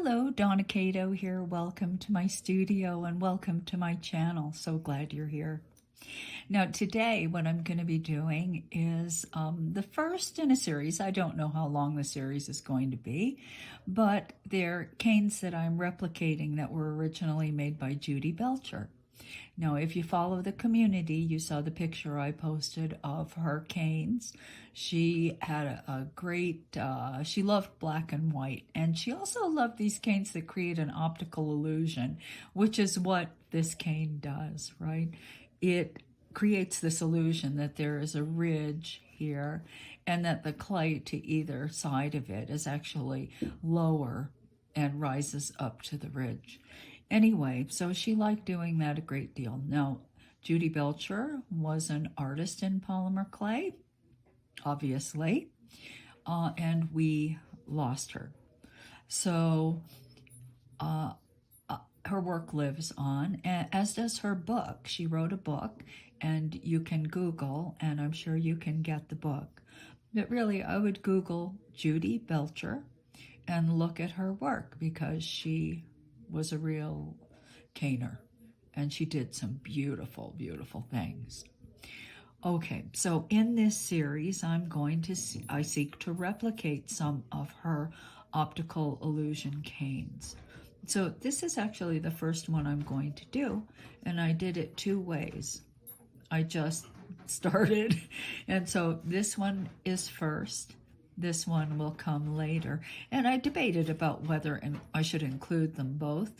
Hello, Donna Kato here. Welcome to my studio and welcome to my channel. So glad you're here. Now today what I'm going to be doing is the first in a series. I don't know how long the series is going to be, but they're canes that I'm replicating that were originally made by Judy Belcher. Now, if you follow the community, you saw the picture I posted of her canes. She had a great, she loved black and white, and she also loved these canes that create an optical illusion, which is what this cane does, right? It creates this illusion that there is a ridge here and that the clay to either side of it is actually lower and rises up to the ridge. Anyway, so she liked doing that a great deal. Now, Judy Belcher was an artist in polymer clay, obviously, and we lost her. So her work lives on, as does her book. She wrote a book, and you can Google, and I'm sure you can get the book. But really, I would Google Judy Belcher and look at her work, because she was a real caner, and she did some beautiful, beautiful things. Okay, so in this series, I seek to replicate some of her optical illusion canes. So this is actually the first one I'm going to do, and I did it two ways. I just started, and so this one is first. This one will come later. And I debated about whether I should include them both,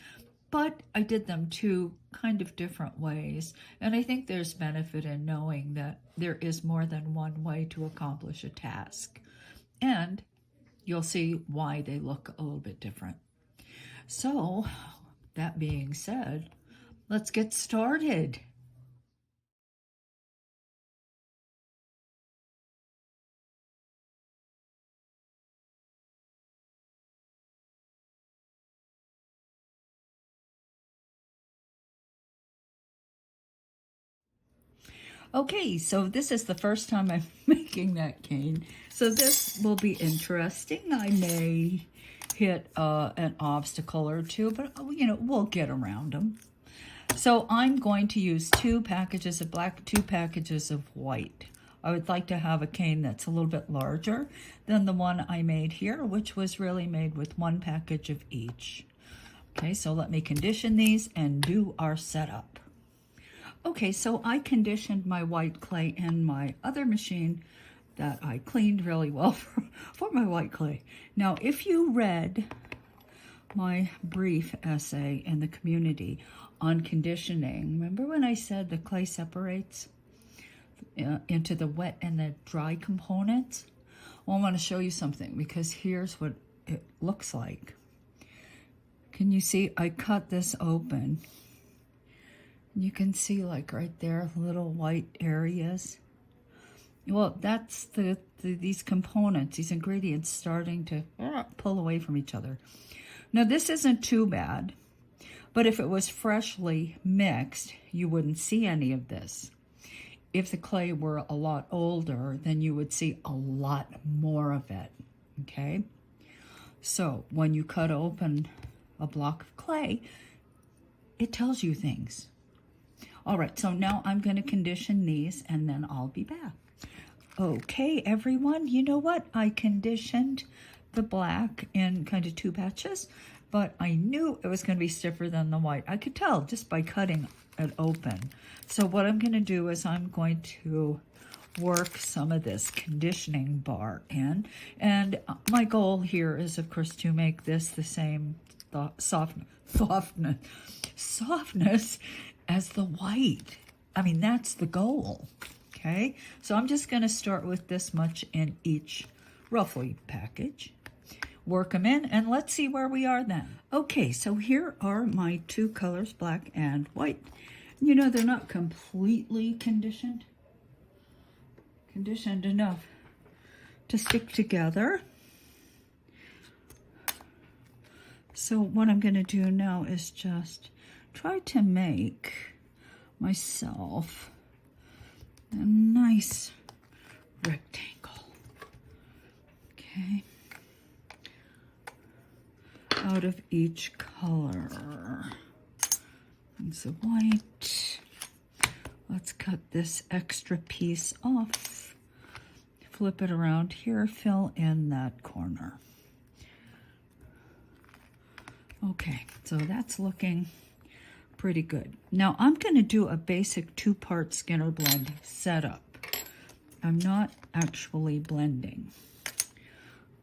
but I did them two kind of different ways. And I think there's benefit in knowing that there is more than one way to accomplish a task. And you'll see why they look a little bit different. So, that being said, let's get started. Okay, so this is the first time I'm making that cane. So this will be interesting. I may hit an obstacle or two, but we'll get around them. So I'm going to use 2 packages of black, 2 packages of white. I would like to have a cane that's a little bit larger than the one I made here, which was really made with 1 package of each. Okay, so let me condition these and do our setup. Okay, so I conditioned my white clay in my other machine that I cleaned really well for my white clay. Now, if you read my brief essay in the community on conditioning, remember when I said the clay separates into the wet and the dry components? Well, I want to show you something, because here's what it looks like. Can you see? I cut this open. You can see, like right there, little white areas. Well, that's these components, these ingredients starting to pull away from each other. Now, this isn't too bad, but if it was freshly mixed, you wouldn't see any of this. If the clay were a lot older, then you would see a lot more of it, okay? So when you cut open a block of clay, it tells you things. All right, so now I'm going to condition these, and then I'll be back. Okay, everyone, you know what? I conditioned the black in kind of 2 batches, but I knew it was going to be stiffer than the white. I could tell just by cutting it open. So what I'm going to do is I'm going to work some of this conditioning bar in, and my goal here is, of course, to make this the same softness as the white. I mean, that's the goal, okay? So I'm just going to start with this much in each, roughly, package. Work them in, and let's see where we are then. Okay, so here are my 2 colors, black and white. You know, they're not completely conditioned enough to stick together. So what I'm going to do now is just try to make myself a nice rectangle. Okay. out of each color. It's a white. Let's cut this extra piece off. Flip it around here, fill in that corner. Okay, so that's looking pretty good. Now I'm going to do a basic 2-part Skinner blend setup. I'm not actually blending.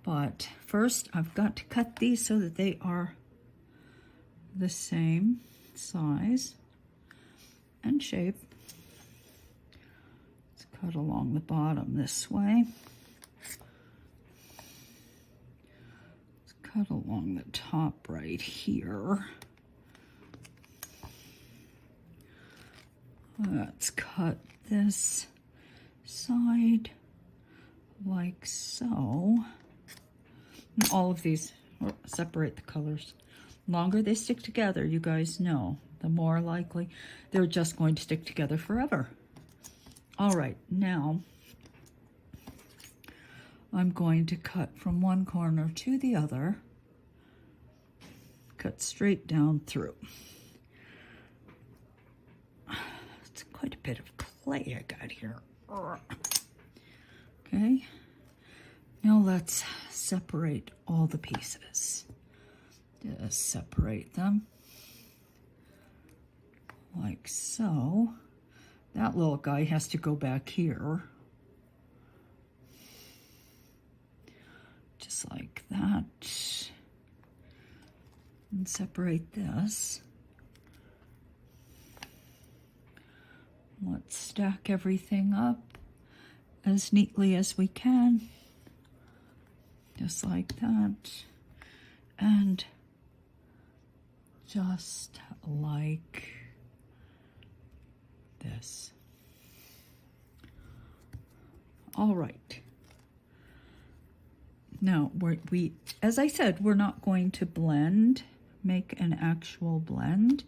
But first I've got to cut these so that they are the same size and shape. Let's cut along the bottom this way. Let's cut along the top right here. Let's cut this side like so. And all of these, separate the colors. The longer they stick together, you guys know, the more likely they're just going to stick together forever. All right, now I'm going to cut from one corner to the other, cut straight down through. It's quite a bit of clay I got here. Okay, now let's separate all the pieces. Just separate them like so. That little guy has to go back here. Just like that. And separate this. Let's stack everything up as neatly as we can. Just like that. And just like this. All right. Now, we, as I said, we're not going to blend, make an actual blend.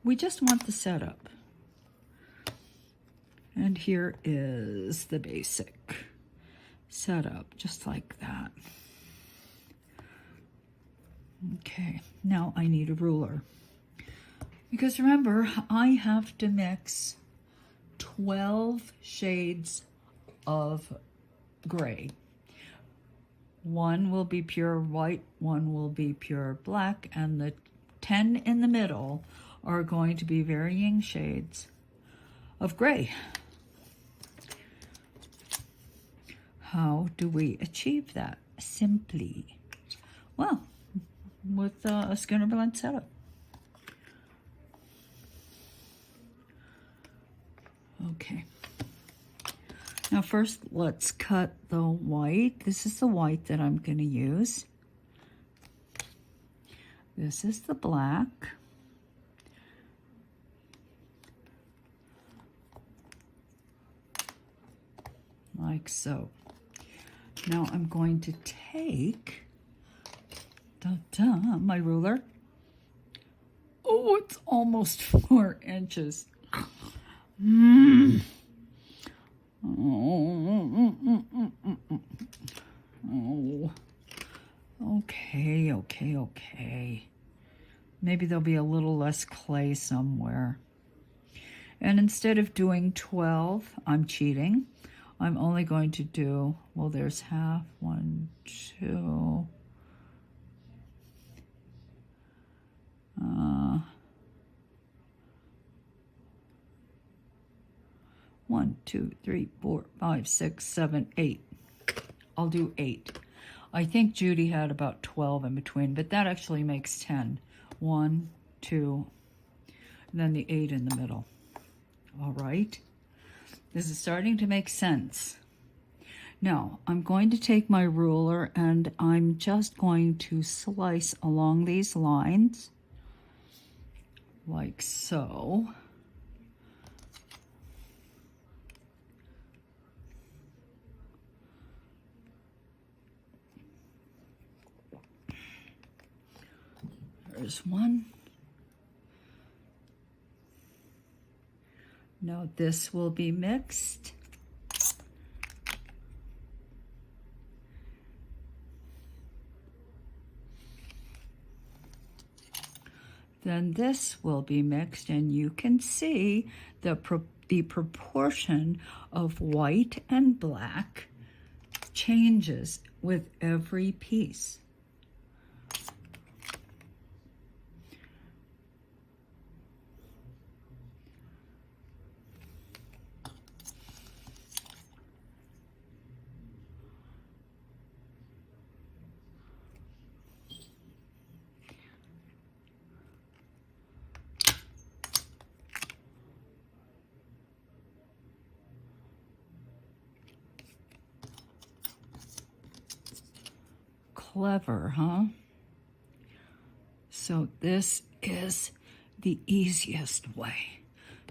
We just want the setup. And here is the basic setup, just like that. Okay, now I need a ruler. Because remember, I have to mix 12 shades of gray. One will be pure white, one will be pure black, and the 10 in the middle are going to be varying shades of gray. How do we achieve that? Simply, well, with a Skinner blend setup. Okay. Now first, let's cut the white. This is the white that I'm going to use. This is the black. Like so. Now I'm going to take my ruler. Oh, it's almost 4 inches. Oh, okay. Maybe there'll be a little less clay somewhere. And instead of doing 12, I'm cheating. I'm only going to do, well, there's half, 1, 2. 1, 2, 3, 4, 5, 6, 7, 8. I'll do 8. I think Judy had about 12 in between, but that actually makes 10. 1, 2, and then the 8 in the middle. All right. This is starting to make sense. Now, I'm going to take my ruler and I'm just going to slice along these lines, like so. There's one. Now this will be mixed. Then this will be mixed, and you can see the proportion of white and black changes with every piece. Clever, huh? So this is the easiest way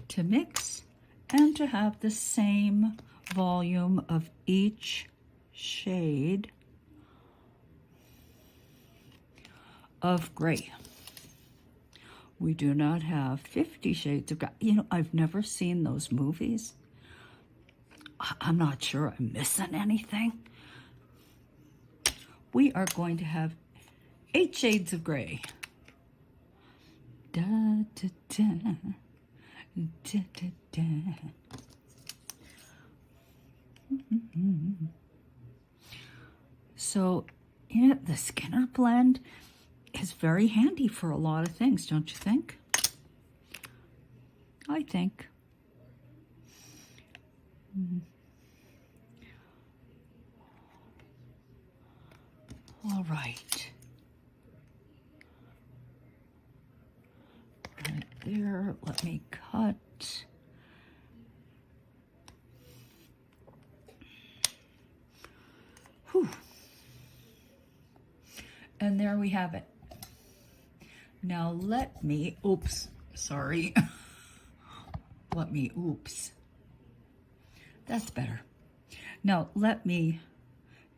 to mix and to have the same volume of each shade of gray. We do not have 50 Shades of Grey. You know, I've never seen those movies. I'm not sure I'm missing anything. We are going to have 8 shades of gray. Da, da, da, da, da, da. So, yeah, the Skinner blend is very handy for a lot of things, don't you think? I think. All right. Right there, let me cut. Whew. And there we have it. Now let me, oops, sorry. Oops. That's better. Now let me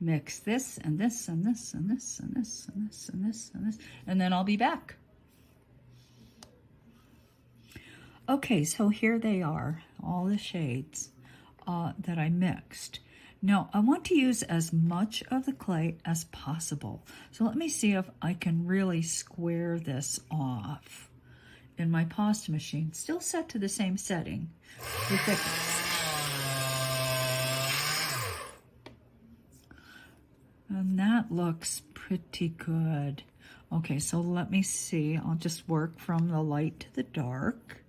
mix this and this and this and this and this and this and this and this, and then I'll be back. Okay, so here they are, all the shades that I mixed. Now I want to use as much of the clay as possible. So let me see if I can really square this off in my pasta machine, still set to the same setting, the thickness. And that looks pretty good. Okay, so let me see. I'll just work from the light to the dark.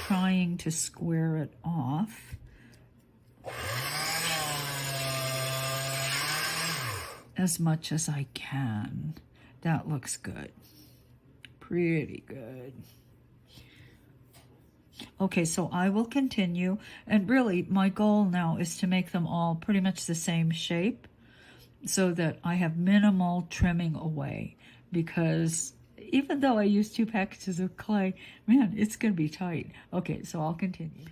Trying to square it off. As much as I can. That looks good. Pretty good. Okay, so I will continue, and really my goal now is to make them all pretty much the same shape so that I have minimal trimming away, because even though I use 2 packages of clay, man, it's going to be tight. Okay, so I'll continue.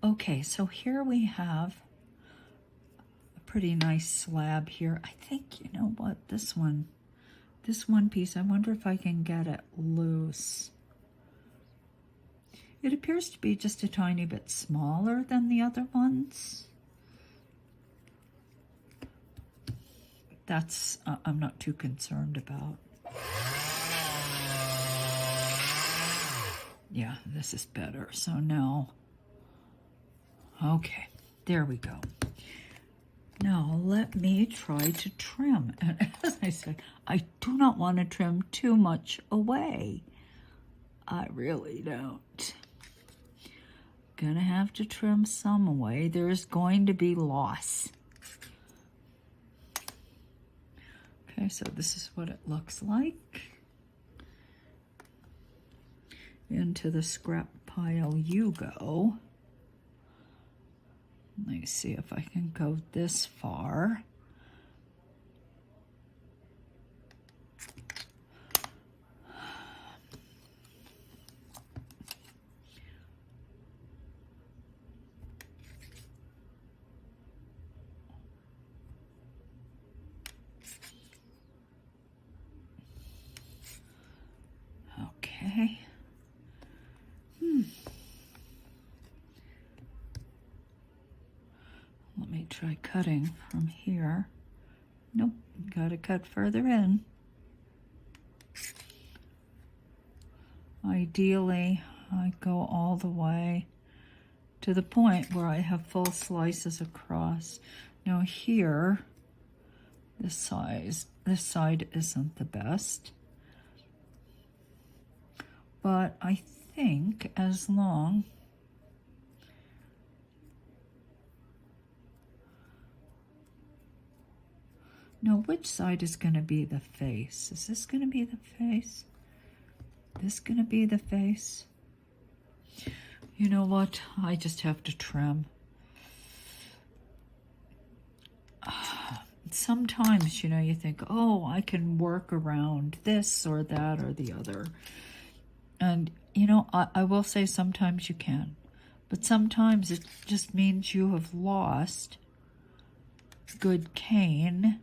Okay, so here we have a pretty nice slab here. I think, you know what, this one piece, I wonder if I can get it loose. It appears to be just a tiny bit smaller than the other ones. That's, I'm not too concerned about. Yeah, this is better. So now, okay, there we go. Now let me try to trim. And as I said, I do not want to trim too much away. I really don't. Gonna have to trim some away. There's going to be loss. Okay, so this is what it looks like. Into the scrap pile you go. Let me see if I can go this far. Okay. Let me try cutting from here. Nope, gotta cut further in. Ideally, I go all the way to the point where I have full slices across. Now here, this side isn't the best, but I think as long no, which side is going to be the face? Is this going to be the face? This going to be the face? You know what? I just have to trim. Sometimes, you know, you think, oh, I can work around this or that or the other. And, you know, I will say sometimes you can. But sometimes it just means you have lost good cane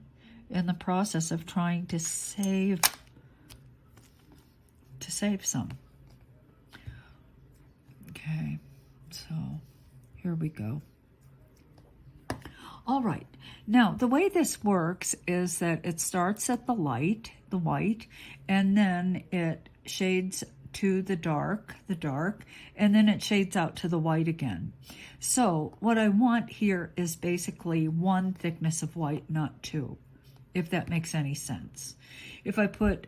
in the process of trying to save some. Okay, so here we go. All right, now the way this works is that it starts at the white, and then it shades to the dark, and then it shades out to the white again. So what I want here is basically one thickness of white, not two, if that makes any sense. If I put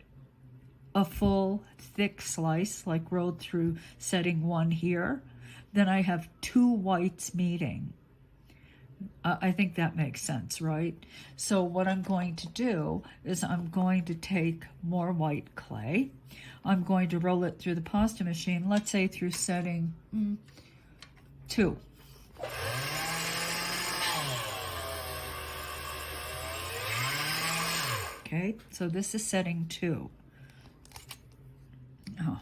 a full thick slice, like rolled through setting 1 here, then I have 2 whites meeting. I think that makes sense, right? So what I'm going to do is I'm going to take more white clay. I'm going to roll it through the pasta machine, let's say through setting 2. Okay, so this is setting 2. Oh,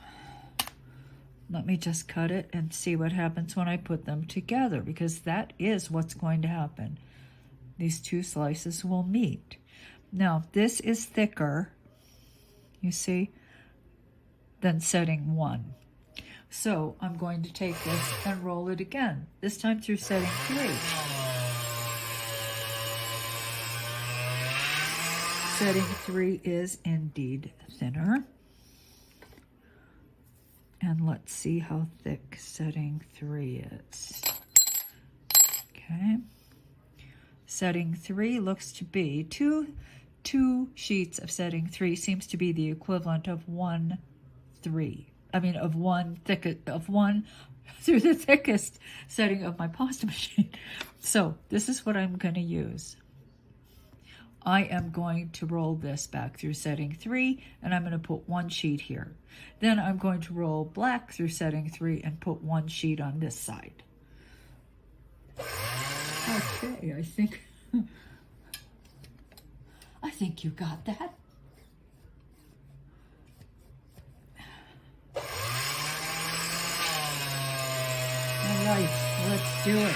let me just cut it and see what happens when I put them together, because that is what's going to happen. These 2 slices will meet. Now, this is thicker, you see, than setting 1. So I'm going to take this and roll it again, this time through setting 3. Setting 3 is indeed thinner. And let's see how thick setting 3 is. Okay. Setting 3 looks to be two sheets of setting 3 seems to be the equivalent of one through the thickest setting of my pasta machine. So this is what I'm going to use. I am going to roll this back through setting 3, and I'm going to put 1 sheet here. Then I'm going to roll black through setting 3 and put 1 sheet on this side. Okay, I think you got that. All right, let's do it.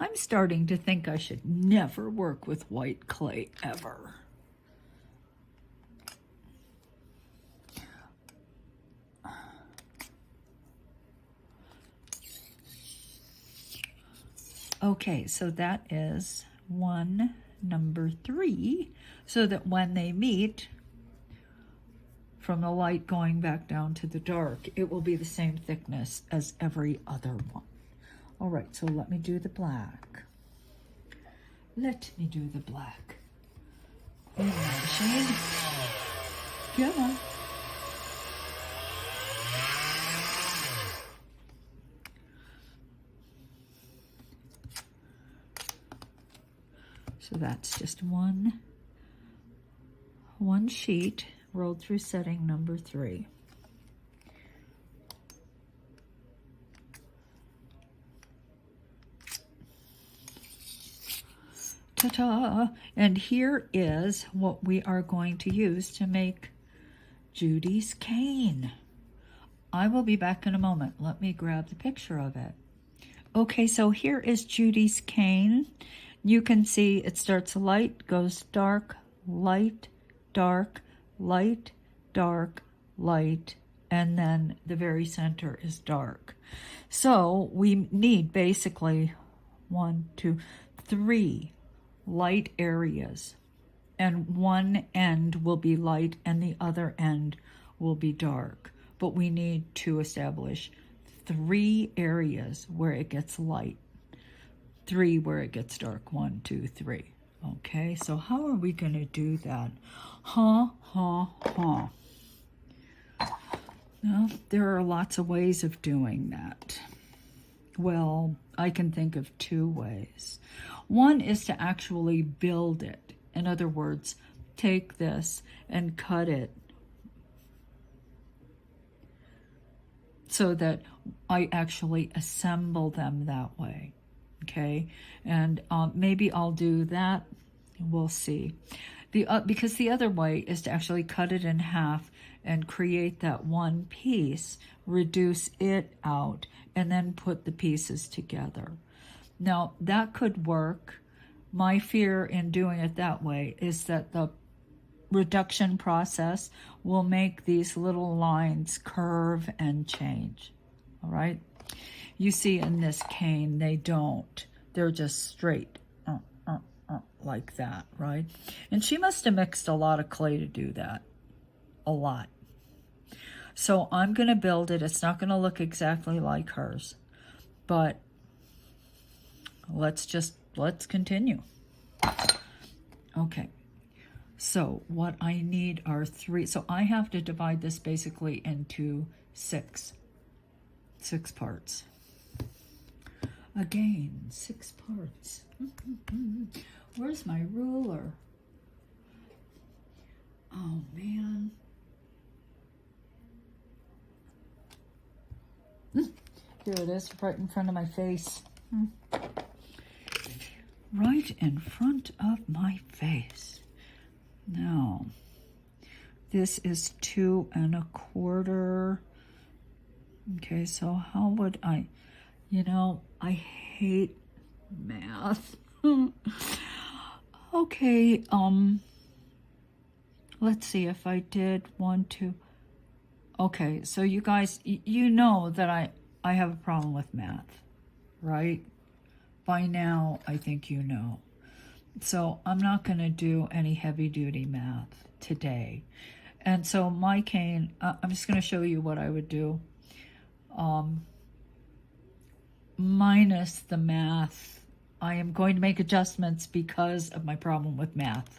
I'm starting to think I should never work with white clay ever. Okay, so that is number 3, so that when they meet, from the light going back down to the dark, it will be the same thickness as every other one. All right, so let me do the black. Let me do the black. In my machine. Come on. So that's just one sheet rolled through setting number 3. Ta-ta! And here is what we are going to use to make Judy's cane. I will be back in a moment. Let me grab the picture of it. Okay, so here is Judy's cane. You can see it starts light, goes dark, light, dark, light, dark, light, and then the very center is dark. So we need basically 1, 2, 3 light areas, and one end will be light and the other end will be dark. But we need to establish 3 areas where it gets light, 3 where it gets dark. 1, 2, 3. Okay, so how are we going to do that? Well, there are lots of ways of doing that. Well, I can think of 2 ways. One is to actually build it. In other words, take this and cut it so that I actually assemble them that way. Okay, and maybe I'll do that. We'll see. Because the other way is to actually cut it in half and create that one piece, reduce it out, and then put the pieces together. Now, that could work. My fear in doing it that way is that the reduction process will make these little lines curve and change. All right? You see in this cane, they don't. They're just straight, like that, right? And she must have mixed a lot of clay to do that. A lot. So I'm going to build it. It's not going to look exactly like hers. But let's continue. Okay. So what I need are 3. So I have to divide this basically into 6 parts. Again, 6 parts. Where's my ruler? Oh, man. Here it is, right in front of my face. Right in front of my face. Now, this is 2 1/4. Okay, so how would I, I hate math. Okay, let's see if I did 1, 2. Okay, so you guys, you know that I have a problem with math, right? By now, I think you know. So I'm not going to do any heavy-duty math today. And so my cane, I'm just going to show you what I would do. Minus the math. I am going to make adjustments because of my problem with math.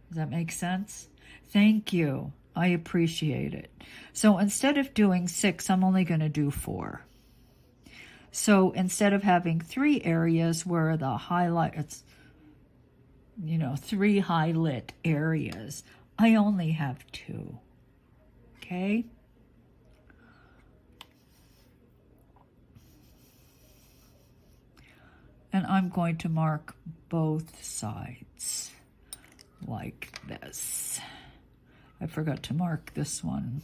Does that make sense? Thank you. I appreciate it. So instead of doing 6, I'm only going to do 4. So instead of having 3 areas where the highlight, it's, 3 highlight areas, I only have 2. Okay? And I'm going to mark both sides like this. I forgot to mark this one.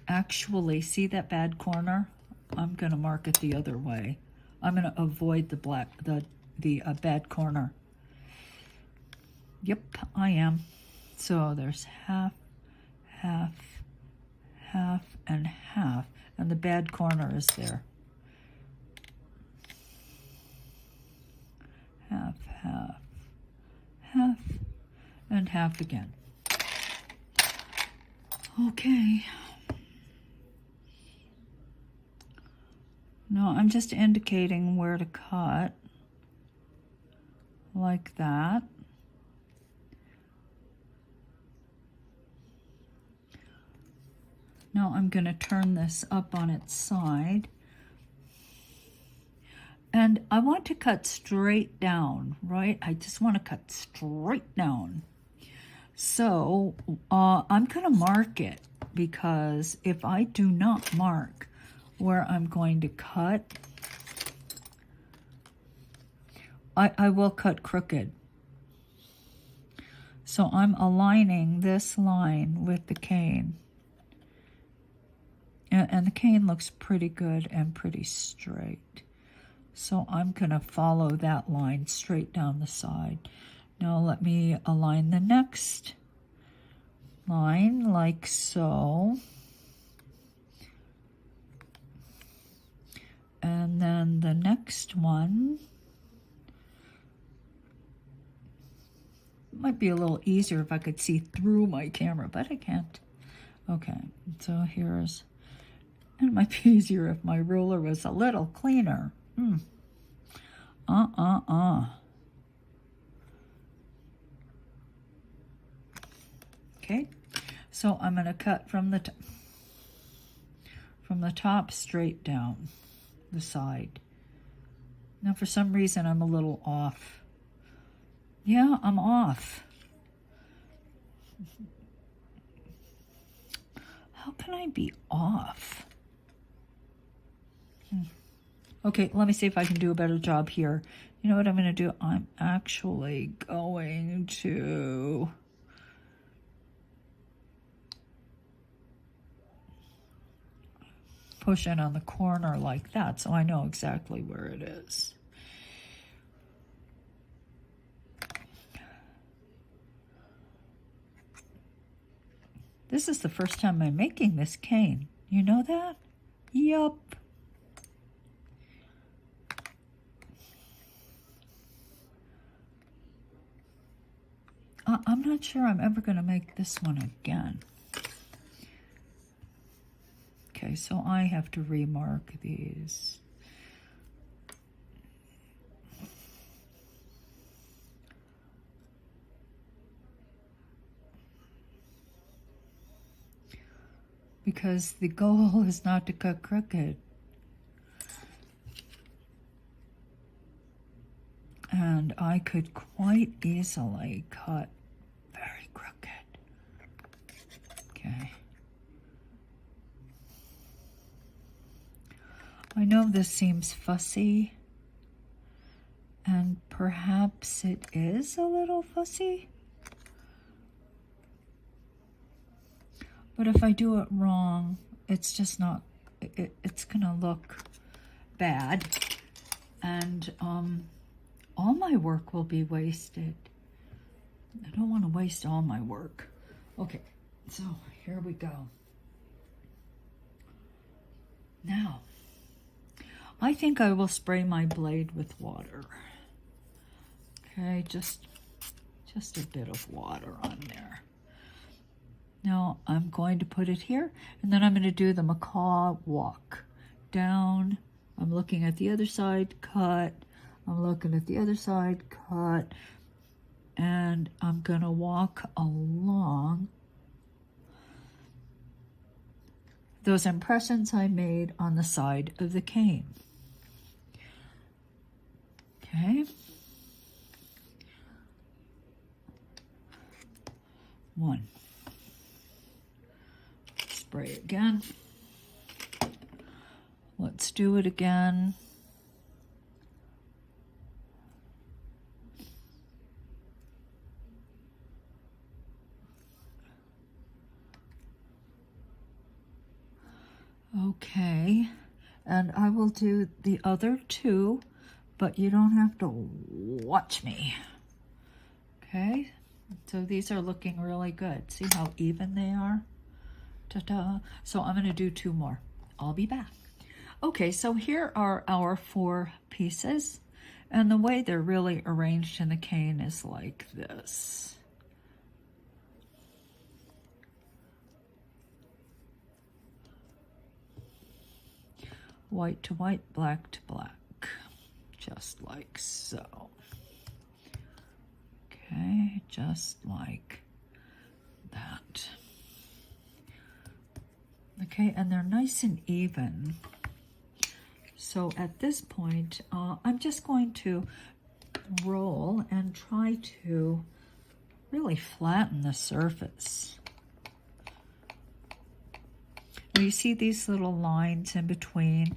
Actually, see that bad corner? I'm going to mark it the other way. I'm going to avoid the bad corner. Yep, I am. So there's half, half, half, and half. And the bad corner is there. Half, half, half, and half again. Okay. No, I'm just indicating where to cut, like that. Now I'm going to turn this up on its side. And I want to cut straight down, right? I just want to cut straight down. So I'm going to mark it, because if I do not mark where I'm going to cut, I will cut crooked. So I'm aligning this line with the cane. And the cane looks pretty good and pretty straight. So I'm going to follow that line straight down the side. Now let me align the next line like so. And then the next one might be a little easier if I could see through my camera, but I can't. Okay, so here's, and it might be easier if my ruler was a little cleaner. Okay, so I'm going to cut from the top straight down the side. Now for some reason I'm a little off. Yeah, I'm off. How can I be off? Okay, let me see if I can do a better job here. You know what I'm going to do? I'm actually going to push in on the corner like that, so I know exactly where it is. This is the first time I'm making this cane. You know that? Yup. I'm not sure I'm ever going to make this one again. Okay, so I have to remark these. Because the goal is not to cut crooked. And I could quite easily cut very crooked. Okay. I know this seems fussy, and perhaps it is a little fussy. But if I do it wrong, it's just not, it's gonna look bad. And all my work will be wasted. I don't want to waste all my work. Okay, so here we go. Now, I think I will spray my blade with water. Okay, just a bit of water on there. Now I'm going to put it here, and then I'm going to do the macaw walk. Down, I'm looking at the other side, cut. I'm looking at the other side, cut. And I'm going to walk along those impressions I made on the side of the cane. Okay. One. Spray again. Let's do it again. Okay, and I will do the other two, but you don't have to watch me. Okay, so these are looking really good. See how even they are? Ta-da. So I'm going to do two more. I'll be back. Okay, so here are our 4 pieces, and the way they're really arranged in the cane is like this. White to white, black to black, just like so. Okay, just like that. Okay, and they're nice and even. So at this point, I'm just going to roll and try to really flatten the surface. You see these little lines in between?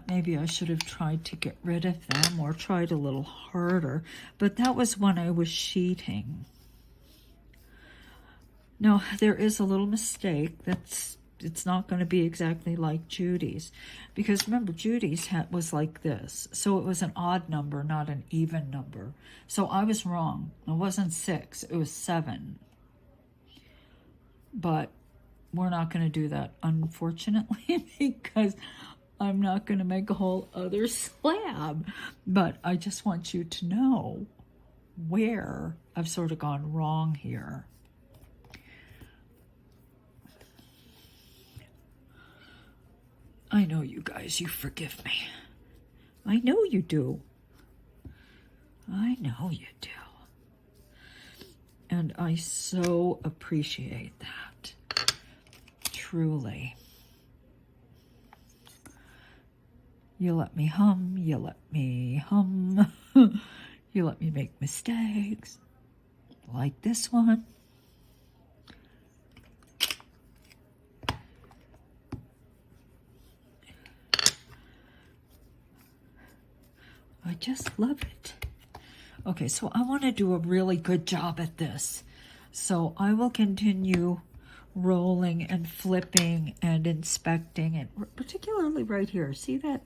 Maybe I should have tried to get rid of them or tried a little harder, but that was when I was sheeting. Now, there is a little mistake. It's not going to be exactly like Judy's, because remember, Judy's was like this. So it was an odd number, not an even number. So I was wrong. It wasn't 6, it was 7. but we're not going to do that, unfortunately, because I'm not going to make a whole other slab. But I just want you to know where I've sort of gone wrong here. I know you guys, you forgive me. I know you do. I know you do. And I so appreciate that. Truly. You let me hum, you let me hum. You let me make mistakes. Like this one. I just love it. Okay, so I want to do a really good job at this. So I will continue rolling and flipping and inspecting, and particularly right here. See that?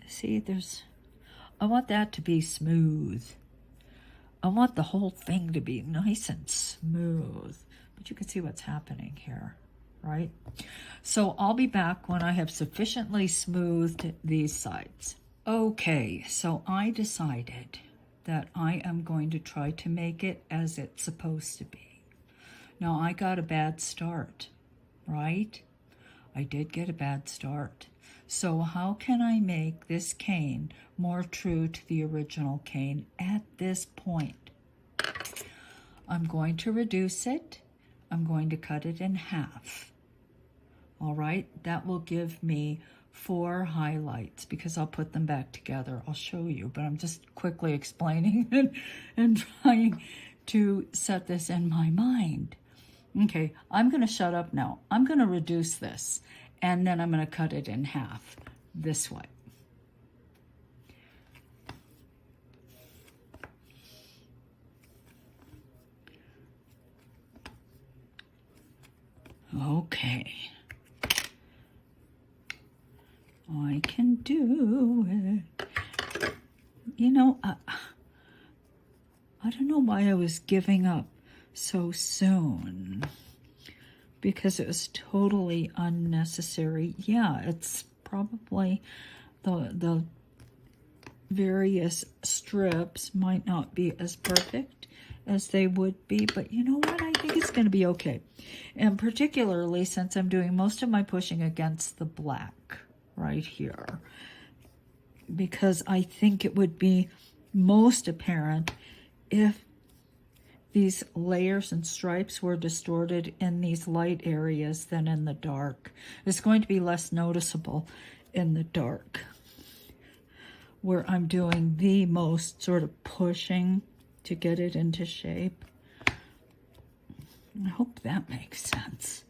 See, I want that to be smooth. I want the whole thing to be nice and smooth. But you can see what's happening here, right? So I'll be back when I have sufficiently smoothed these sides. Okay, so I decided that I am going to try to make it as it's supposed to be. Now, I got a bad start, right? I did get a bad start. So how can I make this cane more true to the original cane at this point? I'm going to reduce it. I'm going to cut it in half. All right, that will give me 4 highlights because I'll put them back together. I'll show you, but I'm just quickly explaining and trying to set this in my mind. Okay, I'm going to shut up now. I'm going to reduce this, and then I'm going to cut it in half this way. Okay. I can do it. You know, I don't know why I was giving up so soon, because it was totally unnecessary. Yeah, it's probably the various strips might not be as perfect as they would be, but you know what? I think it's going to be okay. And particularly since I'm doing most of my pushing against the black right here, because I think it would be most apparent if these layers and stripes were distorted in these light areas than in the dark. It's going to be less noticeable in the dark, where I'm doing the most sort of pushing to get it into shape. I hope that makes sense.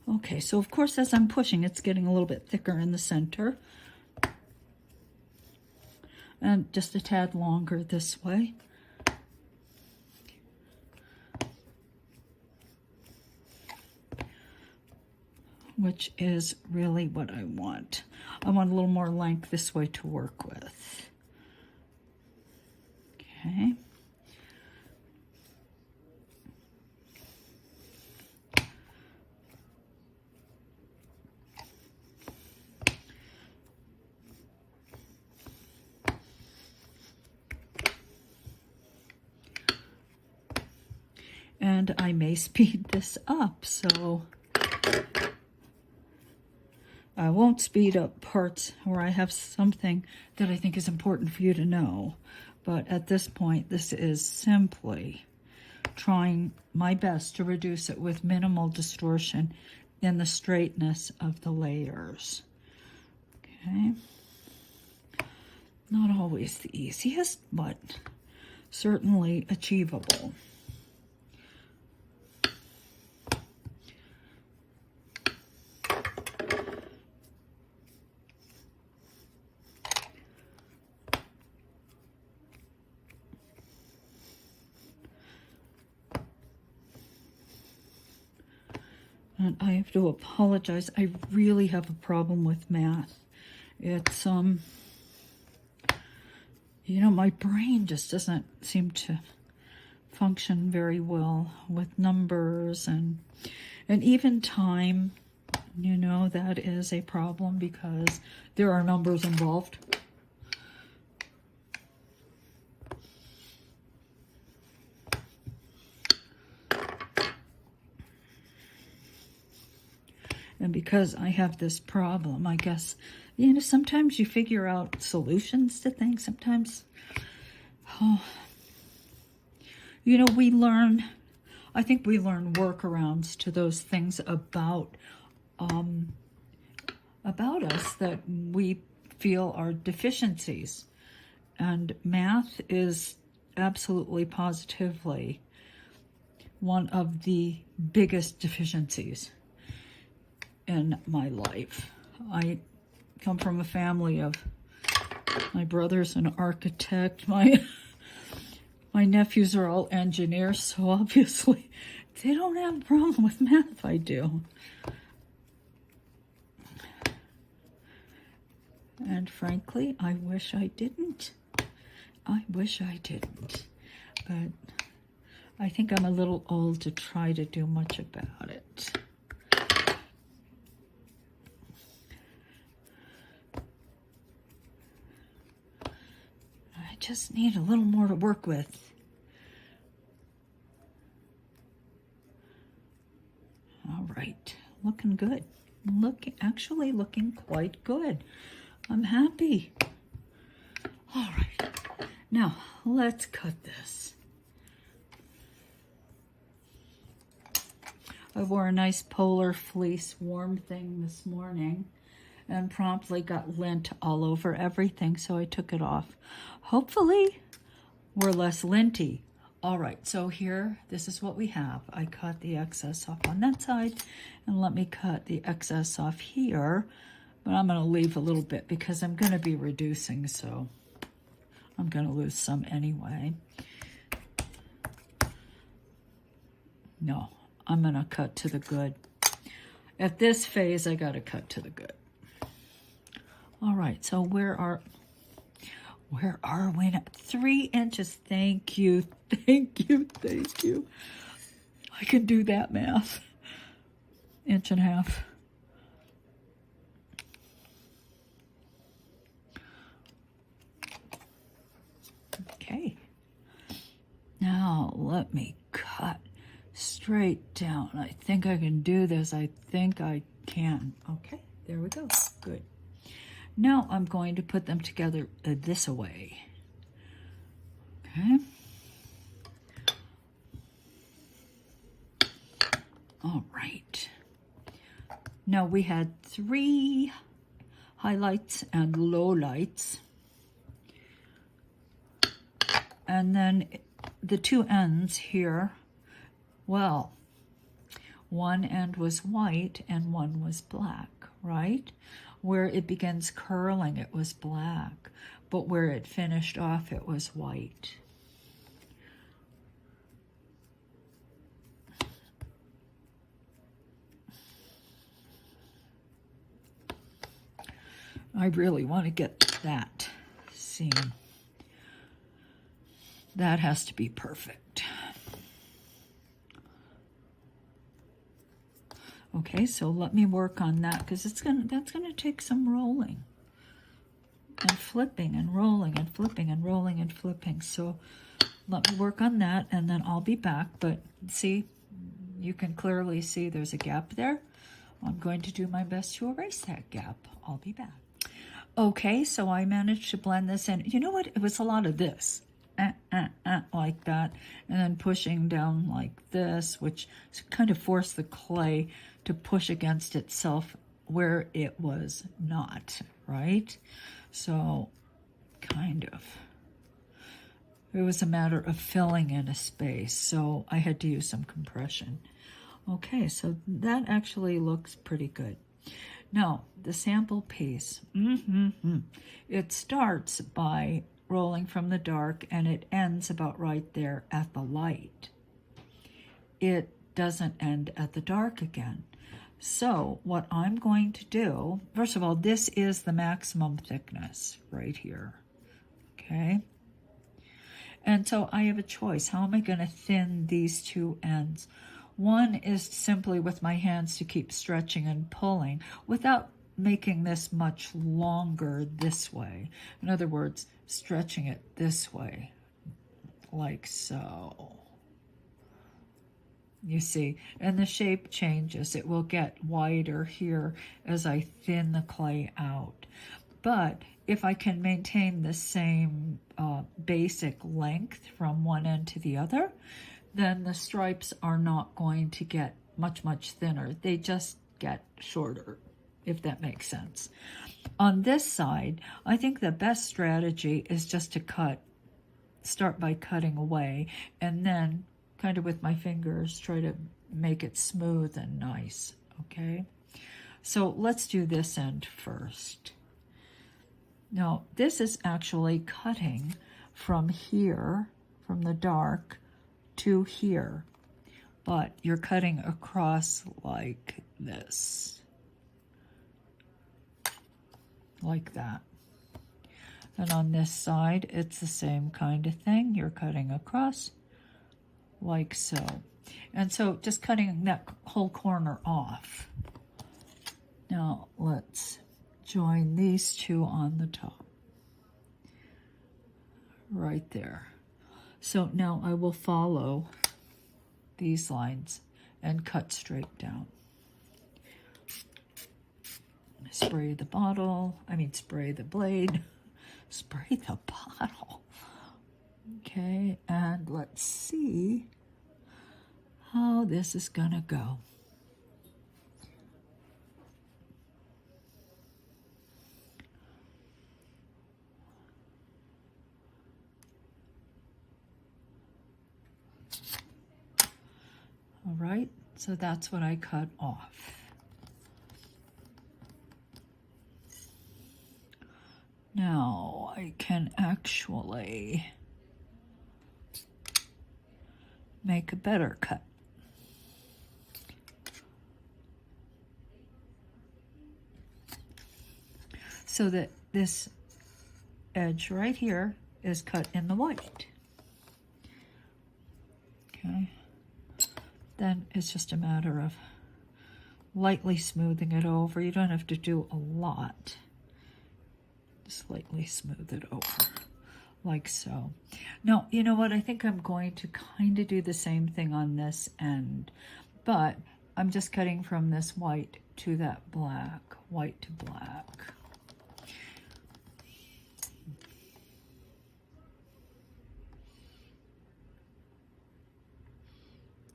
Okay, so of course as I'm pushing, it's getting a little bit thicker in the center. And just a tad longer this way. Which is really what I want. I want a little more length this way to work with. Okay. And I may speed this up, so I won't speed up parts where I have something that I think is important for you to know. But at this point, this is simply trying my best to reduce it with minimal distortion in the straightness of the layers. Okay. Not always the easiest, but certainly achievable. And I have to apologize. I really have a problem with math. It's, You know, my brain just doesn't seem to function very well with numbers and even time. You know, that is a problem because there are numbers involved. And because I have this problem, I guess, you know, sometimes you figure out solutions to things. Sometimes, oh, you know, I think we learn workarounds to those things about us that we feel are deficiencies. And math is absolutely positively one of the biggest deficiencies in my life. I come from a family of, my brother's an architect, my nephews are all engineers, so obviously they don't have a problem with math. I do. And frankly, I wish I didn't. I wish I didn't. But I think I'm a little old to try to do much about it. I just need a little more to work with. All right, looking good. Actually looking quite good. I'm happy. All right, now let's cut this. I wore a nice polar fleece warm thing this morning and promptly got lint all over everything, so I took it off. Hopefully, we're less linty. All right, so here, this is what we have. I cut the excess off on that side, and let me cut the excess off here. But I'm going to leave a little bit because I'm going to be reducing, so I'm going to lose some anyway. No, I'm going to cut to the good. At this phase, I got to cut to the good. All right, so where are we now? 3 inches. Thank you, thank you, thank you. I can do that math. 1.5 inches. Okay. Now let me cut straight down. I think I can do this. I think I can. Okay, there we go. Good. Now I'm going to put them together this way. Okay. All right. Now we had 3 highlights and lowlights. And then the 2 ends here, well, one end was white and one was black, right? Where it begins curling, it was black, but where it finished off, it was white. I really want to get that seam. That has to be perfect. Okay, so let me work on that because that's gonna take some rolling and flipping and rolling and flipping and rolling and flipping. So let me work on that and then I'll be back. But see, you can clearly see there's a gap there. I'm going to do my best to erase that gap. I'll be back. Okay, so I managed to blend this in. You know what? It was a lot of this. Like that, and then pushing down like this, which kind of forced the clay to push against itself where it was not, right? So kind of, it was a matter of filling in a space, so I had to use some compression. Okay, so that actually looks pretty good. Now, the sample piece, it starts by rolling from the dark and it ends about right there at the light. It doesn't end at the dark again. So what I'm going to do, first of all, this is the maximum thickness right here, okay? And so I have a choice. How am I going to thin these two ends? One is simply with my hands to keep stretching and pulling without making this much longer this way. In other words, stretching it this way, like so. You see, and the shape changes. It will get wider here as I thin the clay out. But if I can maintain the same basic length from one end to the other, then the stripes are not going to get much thinner. They just get shorter, if that makes sense. On this side, I think the best strategy is just to start by cutting away, and then kind of with my fingers try to make it smooth and nice, okay? So let's do this end first. Now, this is actually cutting from here, from the dark, to here, but you're cutting across like this, like that. And on this side, it's the same kind of thing. You're cutting across like so. And so just cutting that whole corner off. Now let's join these two on the top. Right there. So now I will follow these lines and cut straight down. Spray the spray the blade. Spray the bottle. Okay, and let's see how this is gonna go. All right, so that's what I cut off. Now I can actually make a better cut. So that this edge right here is cut in the white. Okay. Then it's just a matter of lightly smoothing it over. You don't have to do a lot. Just lightly smooth it over, like so. Now, you know what? I think I'm going to kind of do the same thing on this end, but I'm just cutting from this white to that black, white to black.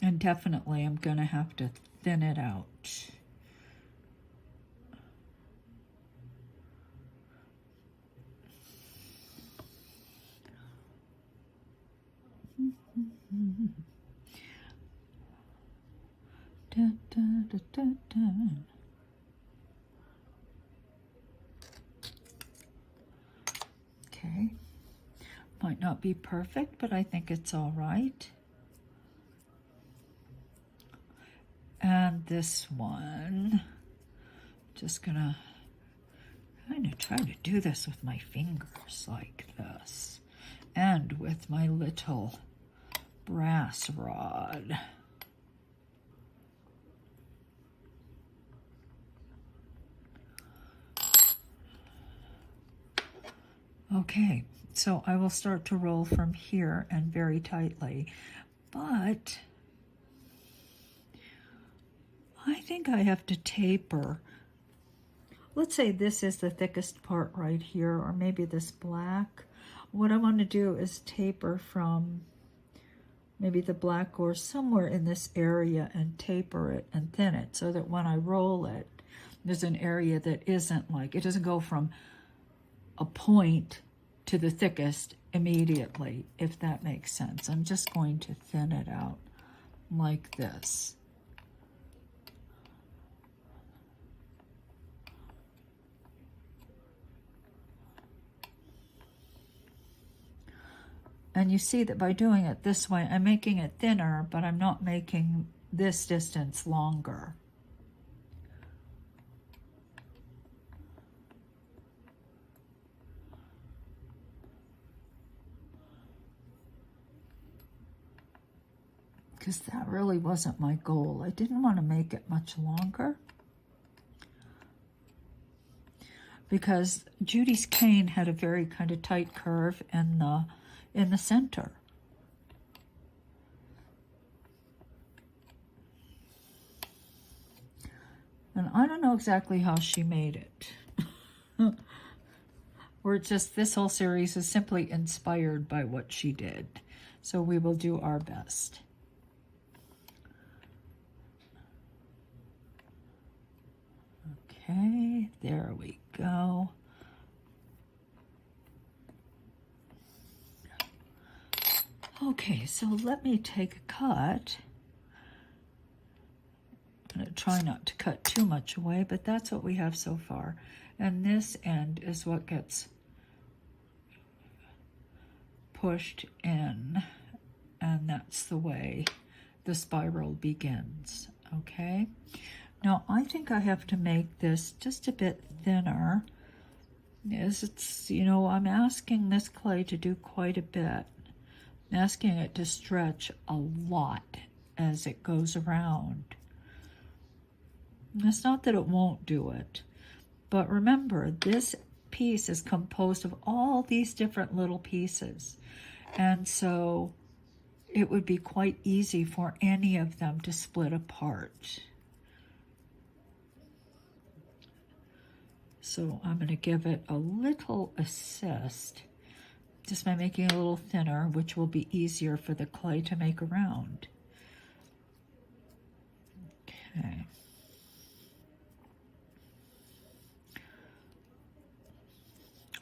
And definitely I'm going to have to thin it out. Da, da, da, da, da. Okay. Might not be perfect, but I think it's all right. And this one, just gonna kind of try to do this with my fingers like this, and with my little brass rod. Okay, so I will start to roll from here and very tightly, but I think I have to taper. Let's say this is the thickest part right here, or maybe this black. What I want to do is taper from maybe the black or somewhere in this area and taper it and thin it so that when I roll it, there's an area that isn't like, it doesn't go from a point to the thickest immediately, if that makes sense. I'm just going to thin it out like this. And you see that by doing it this way, I'm making it thinner, but I'm not making this distance longer. because that really wasn't my goal. I didn't want to make it much longer because Judy's cane had a very kind of tight curve in the center. And I don't know exactly how she made it. We're just, this whole series is simply inspired by what she did. So we will do our best. Okay, there we go. Okay, so let me take a cut. I'm going to try not to cut too much away, but that's what we have so far. And this end is what gets pushed in, and that's the way the spiral begins, okay? Now, I think I have to make this just a bit thinner. As it's, you know, I'm asking this clay to do quite a bit. I'm asking it to stretch a lot as it goes around. It's not that it won't do it, but remember, this piece is composed of all these different little pieces. And so it would be quite easy for any of them to split apart. So I'm going to give it a little assist just by making it a little thinner, which will be easier for the clay to make around. Okay.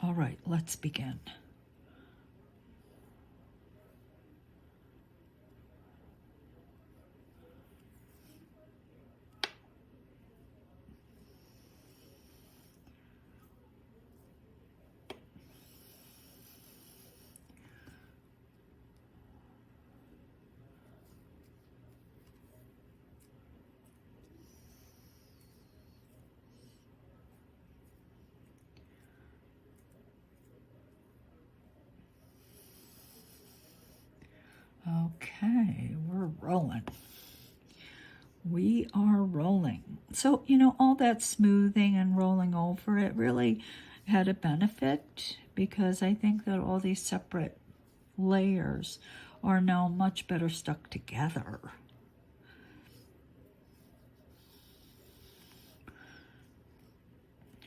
All right, let's begin. Okay, we're rolling. We are rolling. So, you know, all that smoothing and rolling over it really had a benefit because I think that all these separate layers are now much better stuck together.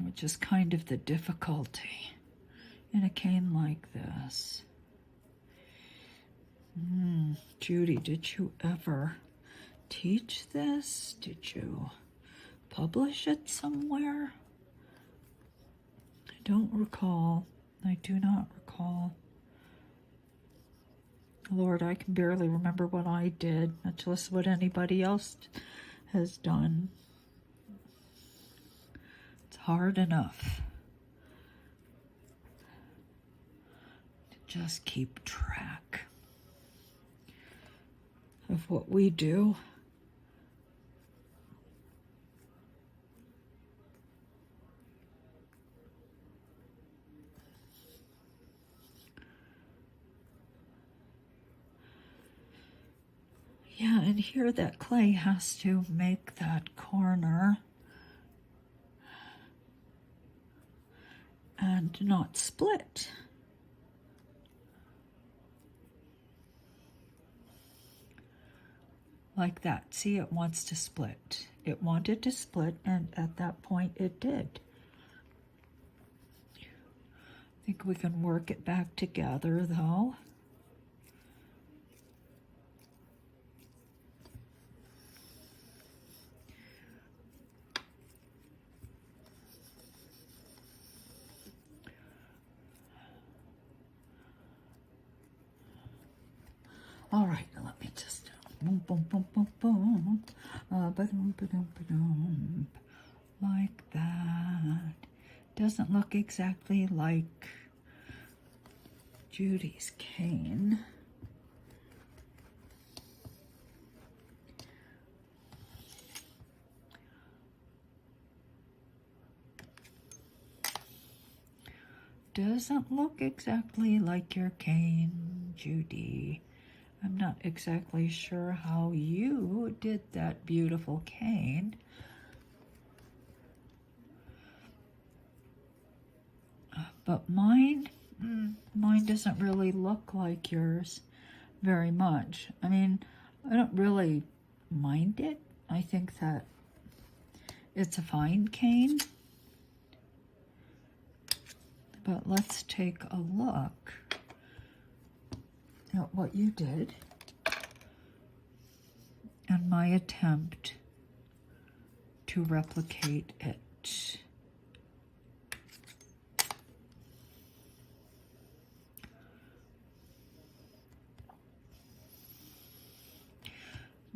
Which is kind of the difficulty in a cane like this. Judy, did you ever teach this? Did you publish it somewhere? I don't recall. I do not recall. Lord, I can barely remember what I did, much less what anybody else has done. It's hard enough to just keep track of what we do. Yeah, and here that clay has to make that corner and not split. Like that. See, it wants to split. It wanted to split, and at that point it did. I think we can work it back together, though. All right, let me just boom, boom, boom, boom, boom, ba-dum, ba-dum, ba-dum, like that. Doesn't look exactly like Judy's cane. Doesn't look exactly like your cane, Judy. I'm not exactly sure how you did that beautiful cane. But mine doesn't really look like yours very much. I mean, I don't really mind it. I think that it's a fine cane. But let's take a look at what you did and my attempt to replicate it.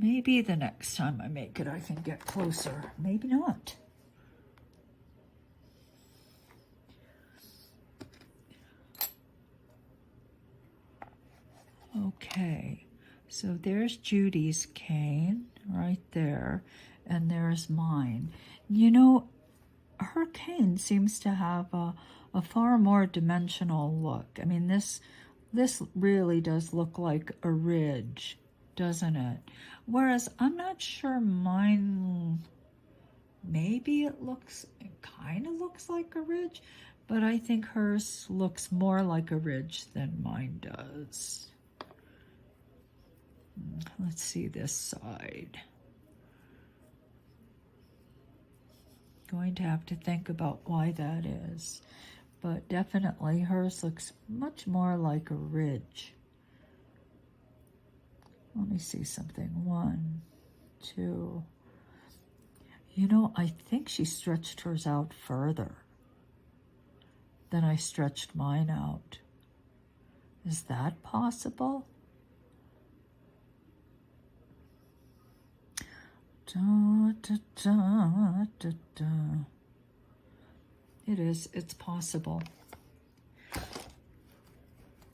Maybe the next time I make it, I can get closer. Maybe not. Okay, so there's Judy's cane right there, and there's mine. You know, her cane seems to have a far more dimensional look. I mean, this really does look like a ridge, doesn't it? Whereas I'm not sure mine, maybe it kind of looks like a ridge, but I think hers looks more like a ridge than mine does. Let's see this side. Going to have to think about why that is, but definitely hers looks much more like a ridge. Let me see something. 1, 2. You know, I think she stretched hers out further than I stretched mine out. Is that possible? Da, da, da, da, da. It is. It's possible.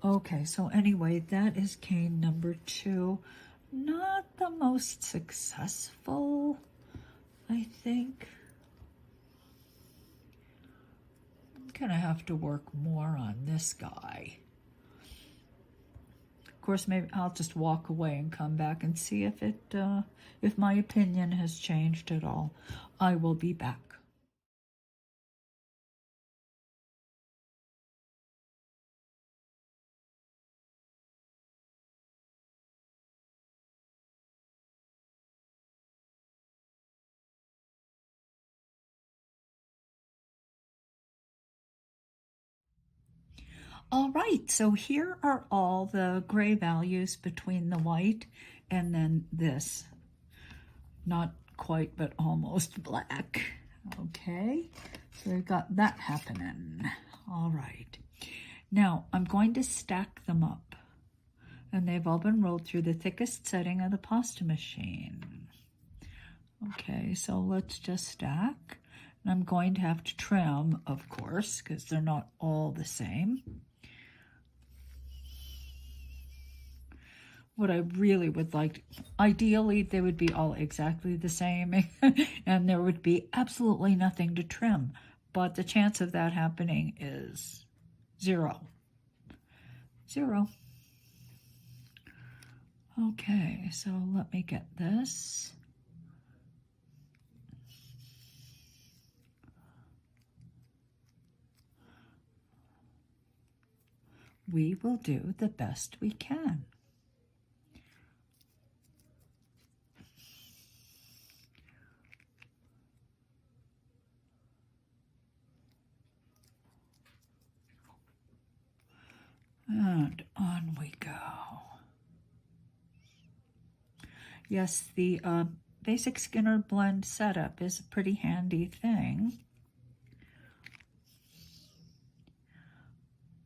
Okay, so anyway, that is cane number 2. Not the most successful, I think. I'm gonna have to work more on this guy. Of course, maybe I'll just walk away and come back and see if my opinion has changed at all. I will be back. All right, so here are all the gray values between the white and then this. Not quite, but almost black. Okay, so we've got that happening. All right. Now, I'm going to stack them up. And they've all been rolled through the thickest setting of the pasta machine. Okay, so let's just stack. And I'm going to have to trim, of course, because they're not all the same. What I really would like, ideally, they would be all exactly the same and there would be absolutely nothing to trim. But the chance of that happening is 0. 0. Okay, so let me get this. We will do the best we can. And on we go. Yes, the basic Skinner blend setup is a pretty handy thing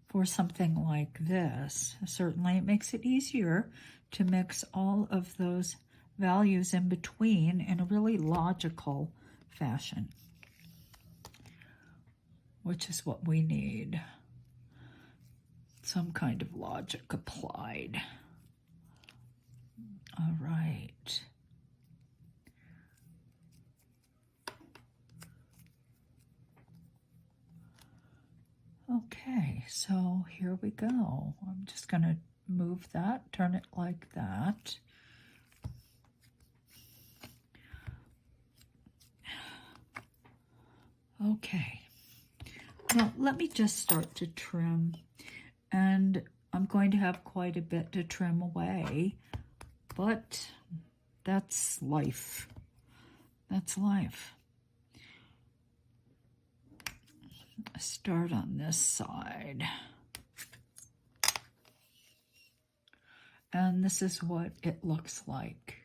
for something like this. Certainly it makes it easier to mix all of those values in between in a really logical fashion, which is what we need. Some kind of logic applied. All right. Okay, so here we go. I'm just going to move that, turn it like that. Okay. Now, let me just start to trim, and I'm going to have quite a bit to trim away, but that's life. That's life. Start on this side. And this is what it looks like.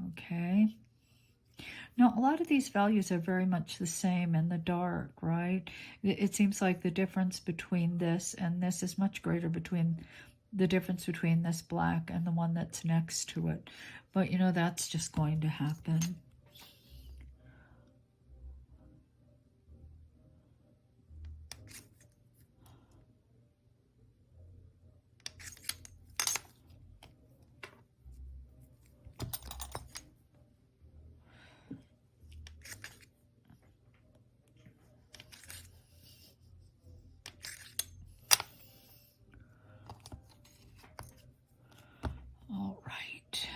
Okay. Now, a lot of these values are very much the same in the dark, right? It seems like the difference between this and this is much greater between the difference between this black and the one that's next to it. But, you know, that's just going to happen. All right.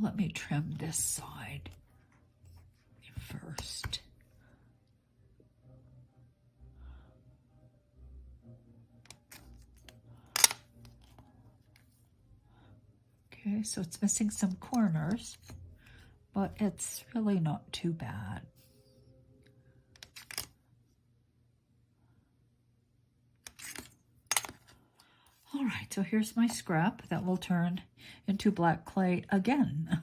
Let me trim this side first. Okay, so it's missing some corners, but it's really not too bad. All right, so here's my scrap that will turn into black clay again.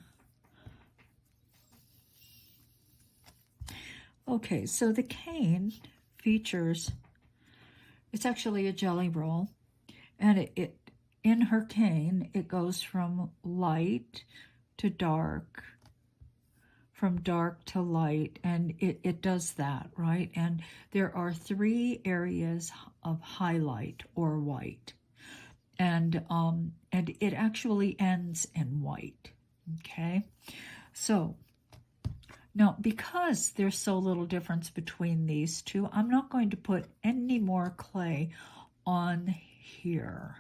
Okay, so the cane features, it's actually a jelly roll, and it in her cane, it goes from light to dark, from dark to light, and it does that, right? And there are 3 areas of highlight or white. And it actually ends in white, okay? So, now, because there's so little difference between these two, I'm not going to put any more clay on here.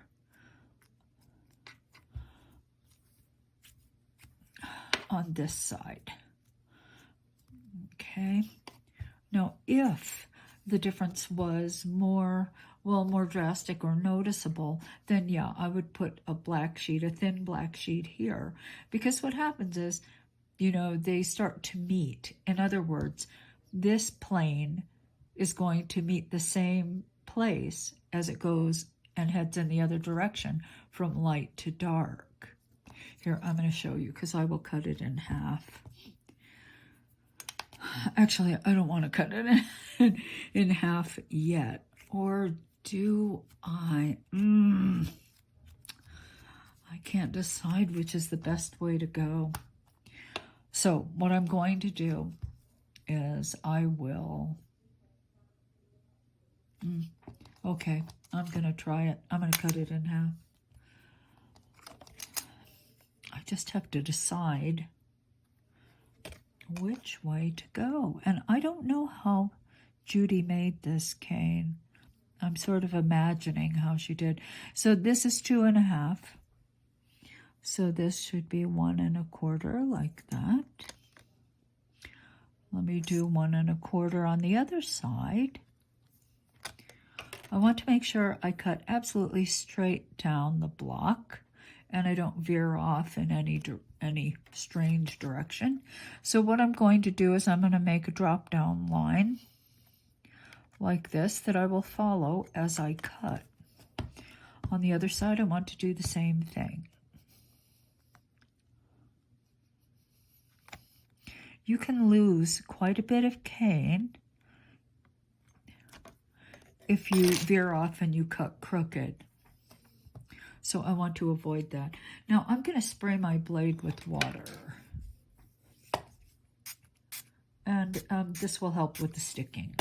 On this side, okay? Now, if the difference was more drastic or noticeable, then yeah, I would put a black sheet, a thin black sheet here, because what happens is, you know, they start to meet. In other words, this plane is going to meet the same place as it goes and heads in the other direction from light to dark. Here, I'm going to show you because I will cut it in half. Actually, I don't want to cut it in half yet. Or do I? I can't decide which is the best way to go. So what I'm going to do is I will... okay, I'm going to try it. I'm going to cut it in half. I just have to decide which way to go. And I don't know how Judy made this cane. I'm sort of imagining how she did. So this is 2.5. So this should be 1 1/4 like that. Let me do 1 1/4 on the other side. I want to make sure I cut absolutely straight down the block and I don't veer off in any strange direction. So what I'm going to do is I'm going to make a drop down line like this that I will follow as I cut. On the other side, I want to do the same thing. You can lose quite a bit of cane if you veer off and you cut crooked. So I want to avoid that. Now I'm going to spray my blade with water. And this will help with the sticking.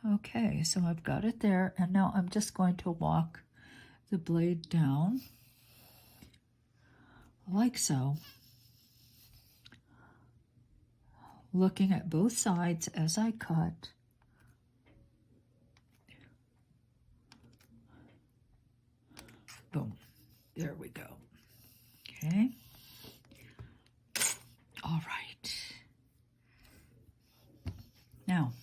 Okay, so I've got it there, and now I'm just going to walk the blade down like so, looking at both sides as I cut. There we go. Okay. All right. Now,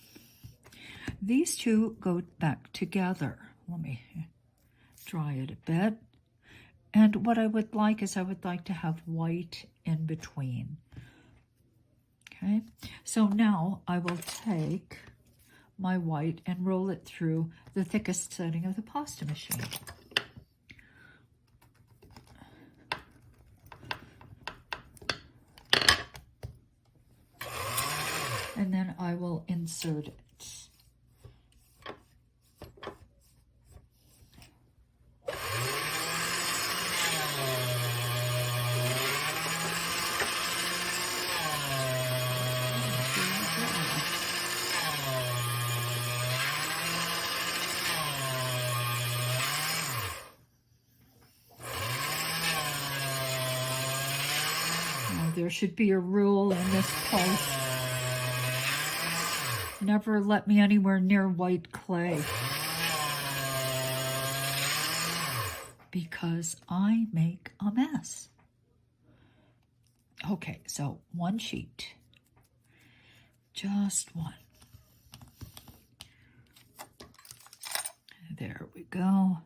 these two go back together. Let me dry it a bit. And what I would like is I would like to have white in between. Okay, so now I will take my white and roll it through the thickest setting of the pasta machine. And then I will insert it. There should be a rule in this place. Never let me anywhere near white clay. Because I make a mess. Okay, so one sheet. Just one. There we go.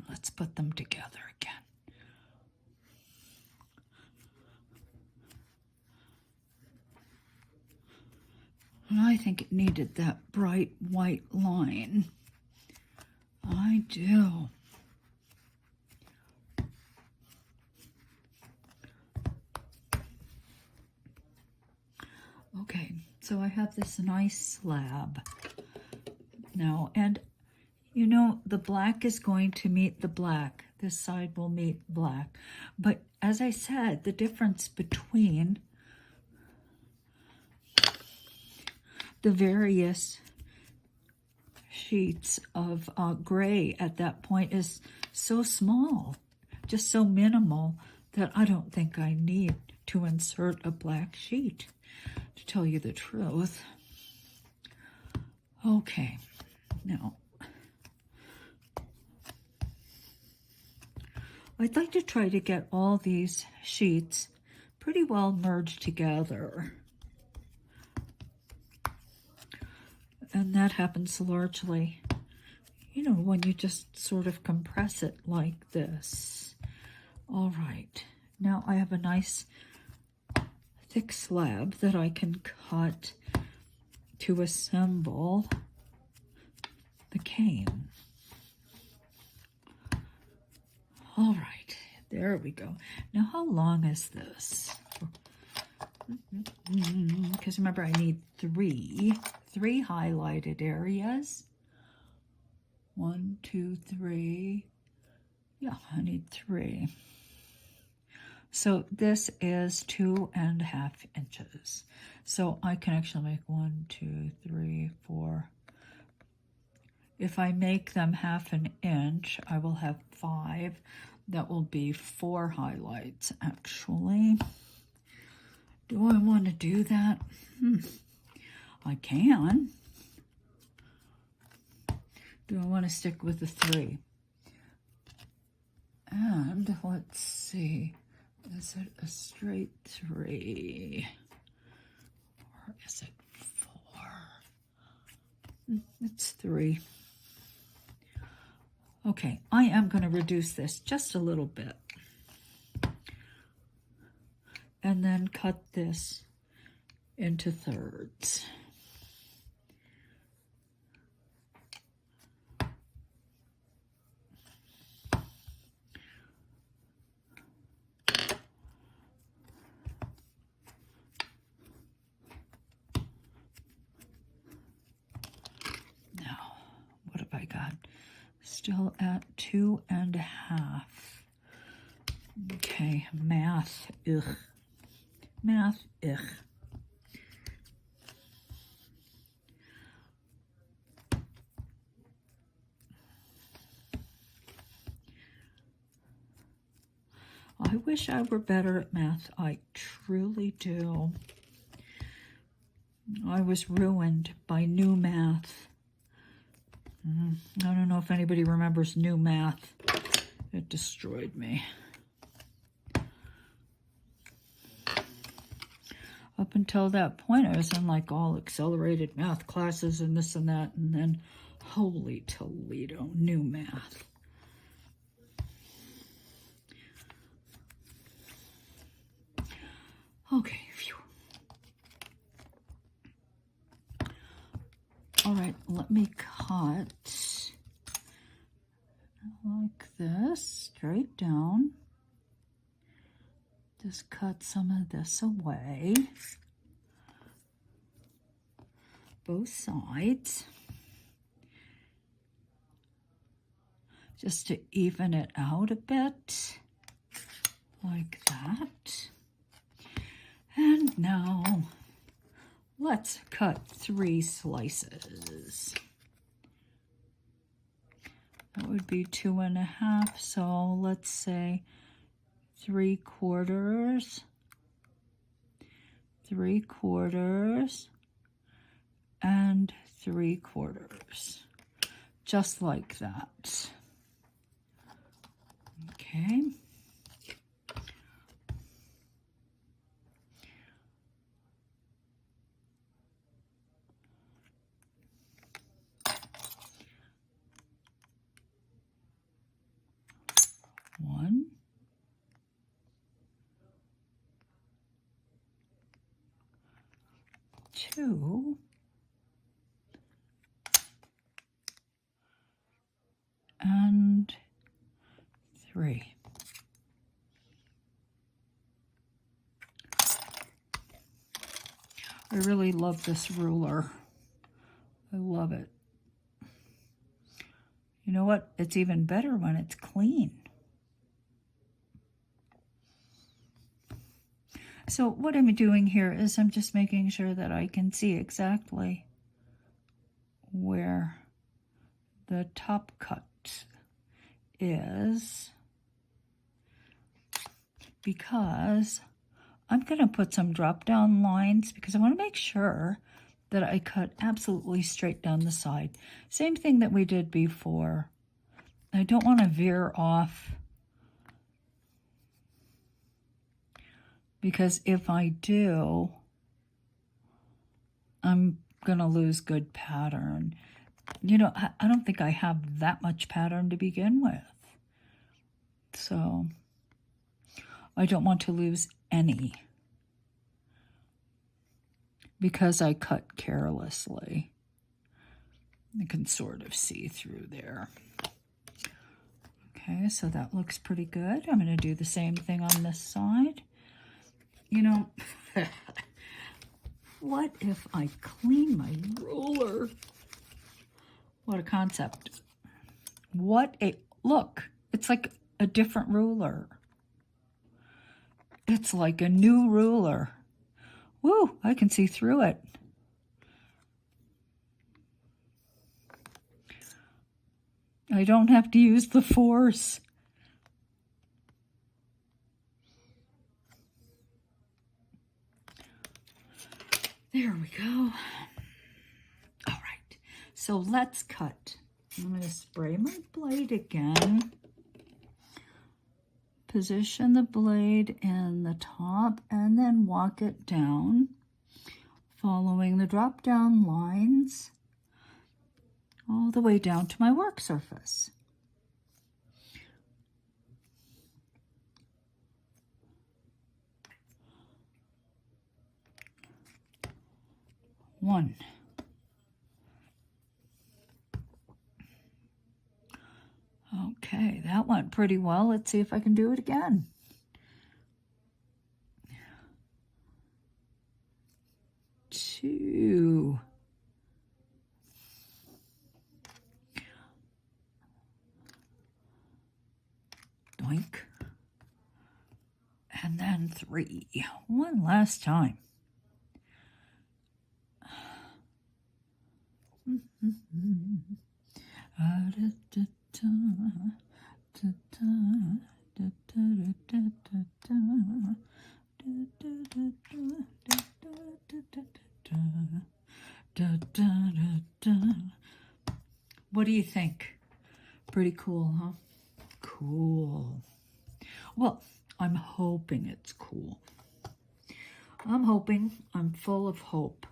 Let's put them together again. And I think it needed that bright white line. I do. Okay, so I have this nice slab now, and you know, the black is going to meet the black. This side will meet black. But as I said, the difference between the various sheets of gray at that point is so small, just so minimal, that I don't think I need to insert a black sheet, to tell you the truth. Okay, now, I'd like to try to get all these sheets pretty well merged together. And that happens largely, you know, when you just sort of compress it like this. All right, now I have a nice thick slab that I can cut to assemble the cane. All right, there we go. Now, how long is this? Because remember, I need three highlighted areas. 1, 2, 3. Yeah, I need 3. So this is 2.5 inches. So I can actually make 1, 2, 3, 4. If I make them 1/2 inch, I will have 5. That will be 4 highlights, actually. Do I want to do that? I can. Do I want to stick with the 3? And let's see. Is it a straight 3? Or is it 4? It's 3. Okay, I am going to reduce this just a little bit. And then cut this into thirds. Now, what have I got? Still at 2.5. Okay, math, ugh. Math, ugh. I wish I were better at math. I truly do. I was ruined by new math. I don't know if anybody remembers new math. It destroyed me. Up until that point, I was in like all accelerated math classes and this and that, and then holy Toledo, new math. Okay, phew. All right, let me cut like this, straight down. Just cut some of this away. Both sides. Just to even it out a bit, like that. And now, let's cut 3 slices. That would be 2.5, so let's say 3/4, 3/4, and 3/4, just like that. Okay. One. 2. And 3. I really love this ruler. I love it. You know what? It's even better when it's clean. So what I'm doing here is I'm just making sure that I can see exactly where the top cut is, because I'm going to put some drop down lines because I want to make sure that I cut absolutely straight down the side. Same thing that we did before. I don't want to veer off, because if I do, I'm going to lose good pattern. You know, I don't think I have that much pattern to begin with. So I don't want to lose any because I cut carelessly. You can sort of see through there. Okay, so that looks pretty good. I'm going to do the same thing on this side. You know, what if I clean my ruler? What a concept. What a, look, it's like a different ruler. It's like a new ruler. Woo, I can see through it. I don't have to use the force. There we go. All right, so let's cut. I'm going to spray my blade again. Position the blade in the top and then walk it down, following the drop down lines all the way down to my work surface. One. Okay, that went pretty well. Let's see if I can do it again. Two. Doink. And then 3. One last time. you think? Pretty cool, huh? Cool. Well, I'm hoping it's cool. I'm hoping. I'm full of hope.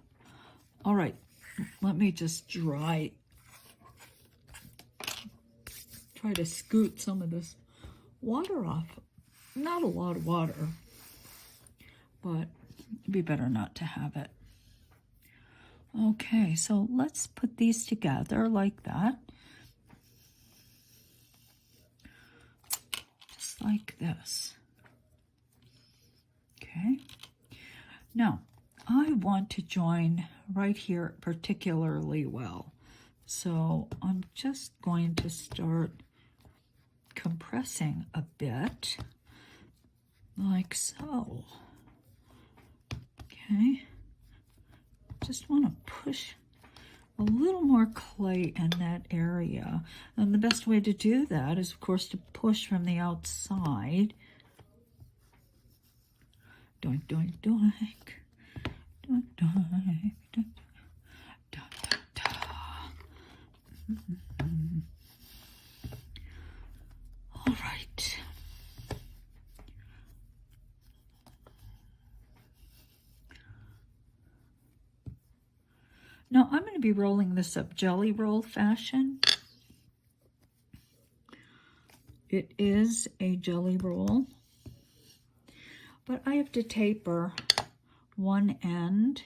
All right, let me just try to scoot some of this water off. Not a lot of water, but it'd be better not to have it. Okay, so let's put these together like that. Just like this. Okay. Now, I want to join right here particularly well. So I'm just going to start compressing a bit, like so. Okay. Just want to push a little more clay in that area. And the best way to do that is, of course, to push from the outside. Doink, doink, doink. Doink, doink, doink. Da, da, da. All right. Now I'm going to be rolling this up jelly roll fashion. It is a jelly roll, but I have to taper one end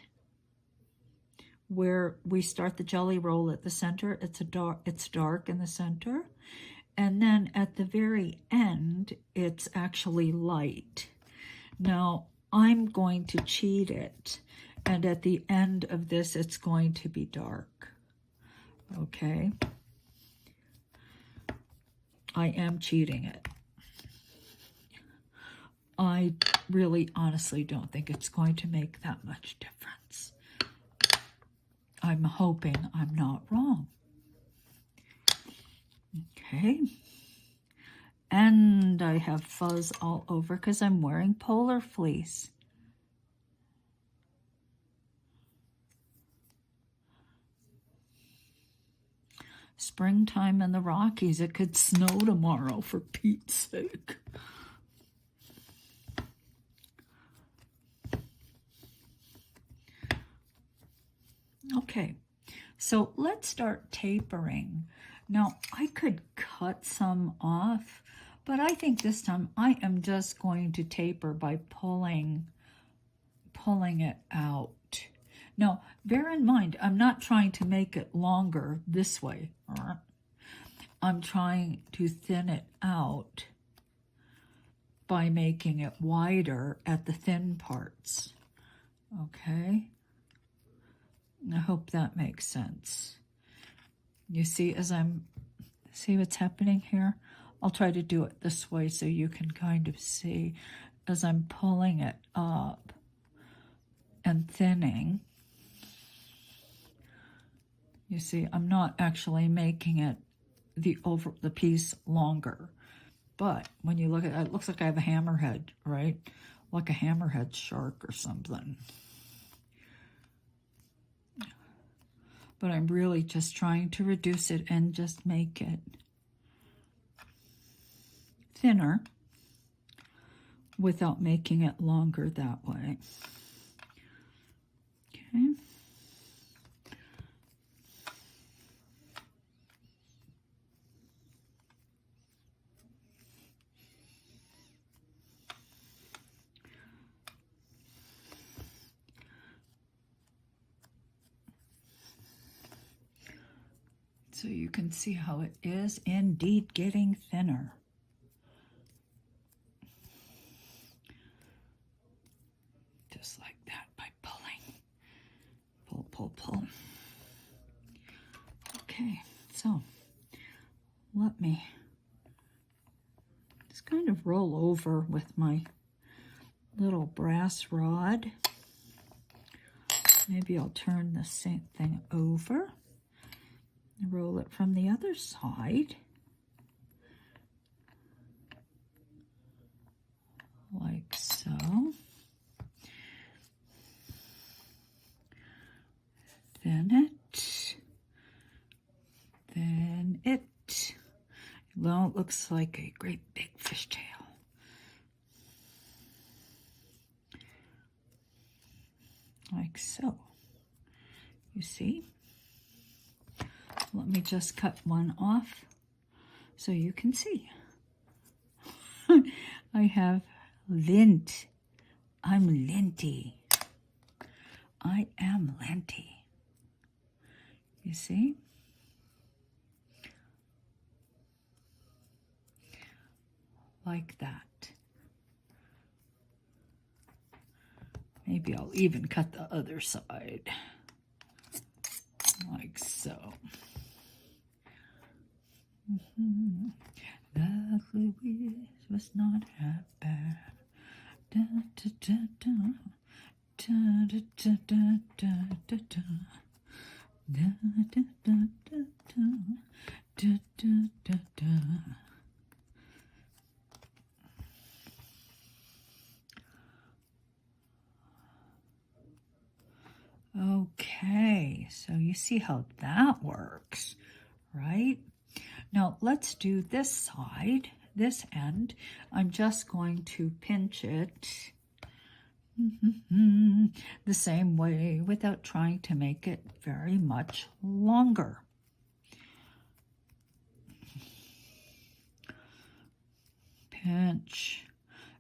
where we start the jelly roll at the center. It's dark in the center, and then at the very end it's actually light. Now I'm going to cheat it, and at the end of this it's going to be dark. Okay, I am cheating it. I really honestly don't think it's going to make that much difference. I'm hoping I'm not wrong. Okay. And I have fuzz all over because I'm wearing polar fleece. Springtime in the Rockies. It could snow tomorrow, for Pete's sake. Okay, so let's start tapering. Now, I could cut some off, but I think this time I am just going to taper by pulling it out. Now, bear in mind, I'm not trying to make it longer this way. I'm trying to thin it out by making it wider at the thin parts. Okay? I hope that makes sense. You see, see what's happening here? I'll try to do it this way so you can kind of see as I'm pulling it up and thinning. You see, I'm not actually making it the piece longer. But when you look at it, it looks like I have a hammerhead, right? Like a hammerhead shark or something. But I'm really just trying to reduce it and just make it thinner without making it longer that way. Okay. So you can see how it is indeed getting thinner. Just like that by pulling. Pull, pull, pull. Okay, so let me just kind of roll over with my little brass rod. Maybe I'll turn the same thing over. Roll it from the other side, like so. Thin it, thin Well, it looks like a great big fishtail. Like so. You see? Let me just cut one off so you can see. I have lint. I'm linty. I am linty. You see? Like that. Maybe I'll even cut the other side. Like so. That Louise was not half bad. Da, da, da, da. Da, da, da, da, da, da, da. Da, da, da, da, da. Da, da, da, da. Okay, so you see how that works, right? Now let's do this side, this end. I'm just going to pinch it the same way without trying to make it very much longer. Pinch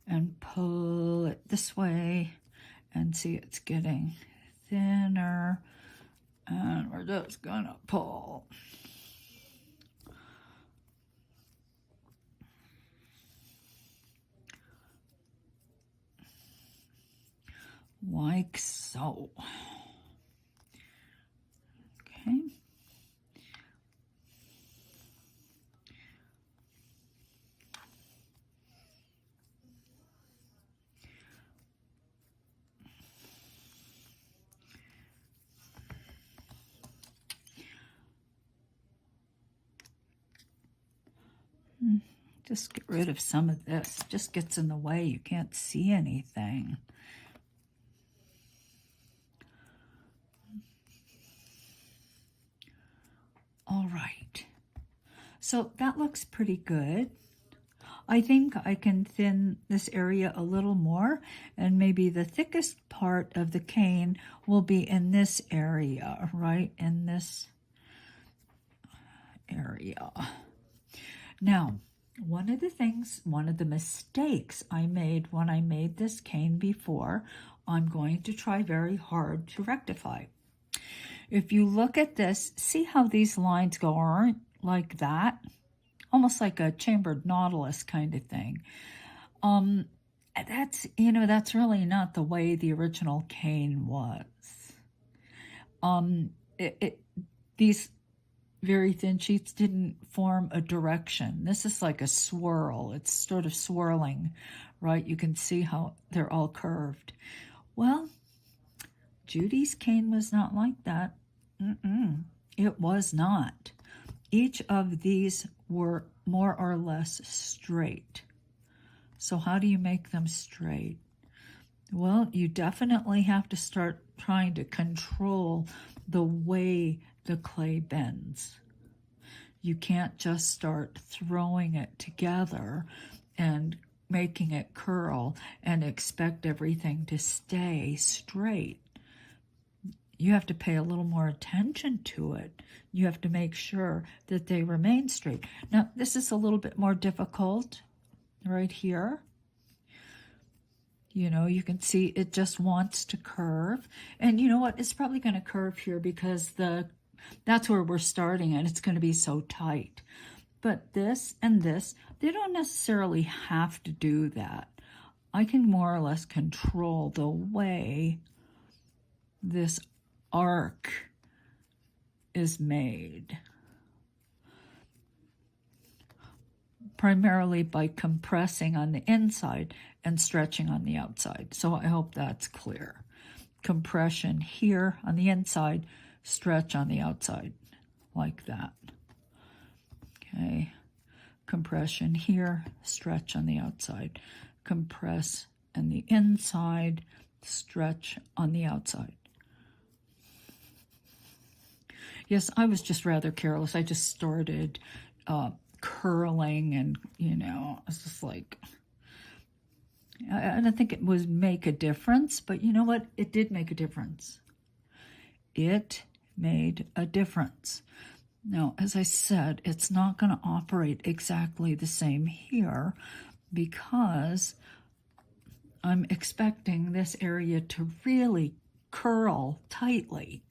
and pull it this way and see it's getting thinner, and we're just gonna pull. Like so. Okay. Just get rid of some of this. It just gets in the way. You can't see anything. All right. So that looks pretty good. I think I can thin this area a little more, and maybe the thickest part of the cane will be in this area, right? In this area. Now, one of the mistakes I made when I made this cane before, I'm going to try very hard to rectify. If you look at this, see how these lines go like that? Almost like a chambered nautilus kind of thing. That's really not the way the original cane was. These very thin sheets didn't form a direction. This is like a swirl. It's sort of swirling, right? You can see how they're all curved. Well, Judy's cane was not like that. It was not. Each of these were more or less straight. So how do you make them straight? Well, you definitely have to start trying to control the way the clay bends. You can't just start throwing it together and making it curl and expect everything to stay straight. You have to pay a little more attention to it. You have to make sure that they remain straight. Now, this is a little bit more difficult right here. You know, you can see it just wants to curve. And you know what? It's probably going to curve here because that's where we're starting and it's going to be so tight. But this and this, they don't necessarily have to do that. I can more or less control the way this arc is made, primarily by compressing on the inside and stretching on the outside. So I hope that's clear. Compression here on the inside, stretch on the outside, like that. Okay, compression here, stretch on the outside. Compress on the inside, stretch on the outside. Yes, I was just rather careless. I just started curling, and, you know, it's just like, I don't think it would make a difference, but you know what? It did make a difference. It made a difference. Now, as I said, it's not going to operate exactly the same here because I'm expecting this area to really curl tightly.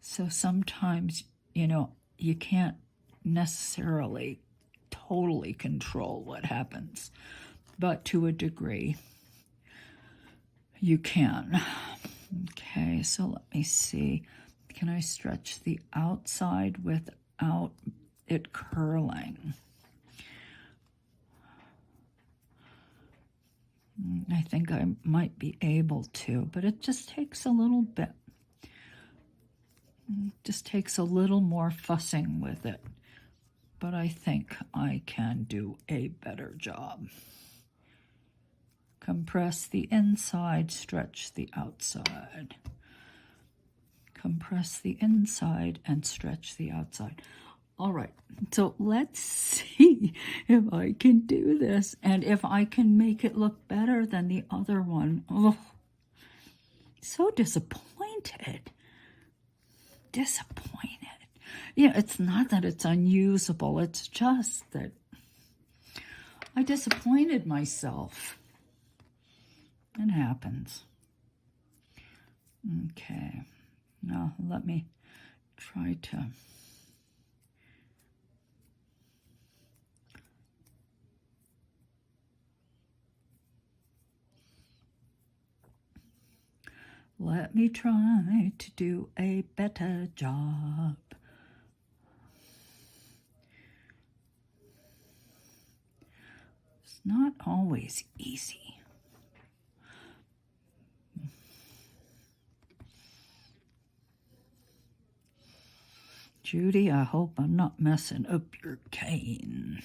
So sometimes, you know, you can't necessarily totally control what happens, but to a degree, you can. Okay, so let me see. Can I stretch the outside without it curling? I think I might be able to, but it just takes a little bit. It just takes a little more fussing with it. But I think I can do a better job. Compress the inside, stretch the outside. Compress the inside and stretch the outside. All right, so let's see if I can do this and if I can make it look better than the other one. Oh, so disappointed. Disappointed. Yeah, it's not that it's unusable. It's just that I disappointed myself. It happens. Okay. Now let me try to... Let me try to do a better job. It's not always easy. Judy, I hope I'm not messing up your cane.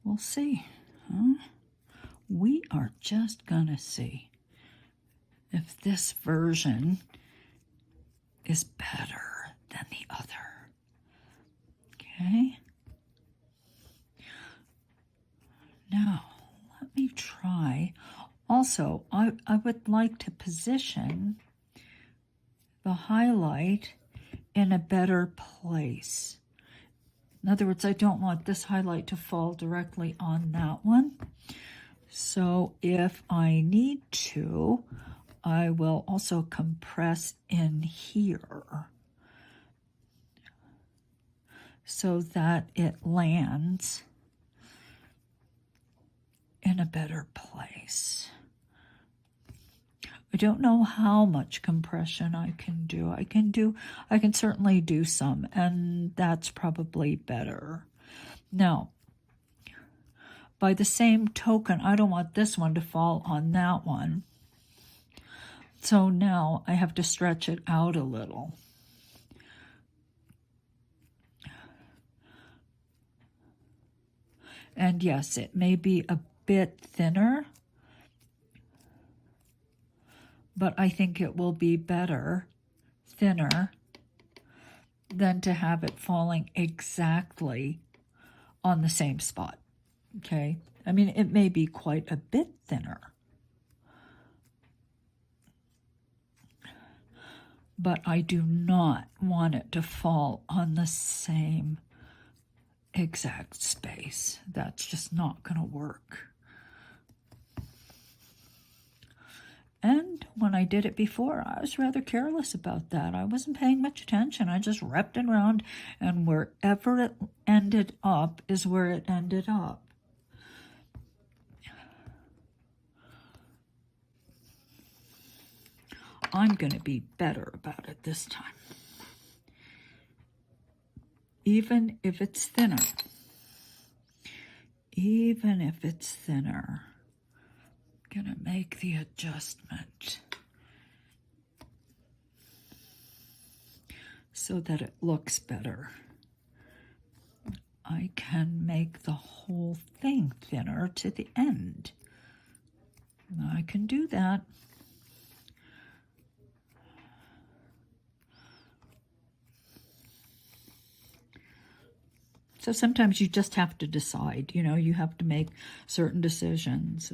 We'll see, huh? We are just gonna see if this version is better than the other. Okay? Now, let me try. Also, I would like to position the highlight in a better place. In other words, I don't want this highlight to fall directly on that one. So if I need to, I will also compress in here so that it lands in a better place. I don't know how much compression I can do. I can certainly do some, and that's probably better. Now, by the same token, I don't want this one to fall on that one. So now I have to stretch it out a little. And yes, it may be a bit thinner, but I think it will be better, thinner, than to have it falling exactly on the same spot. Okay, I mean, it may be quite a bit thinner, but I do not want it to fall on the same exact space. That's just not going to work. And when I did it before, I was rather careless about that. I wasn't paying much attention. I just wrapped it around, and wherever it ended up is where it ended up. I'm going to be better about it this time. Even if it's thinner. Even if it's thinner. I'm going to make the adjustment so that it looks better. I can make the whole thing thinner to the end. I can do that. So sometimes you just have to decide, you know, you have to make certain decisions.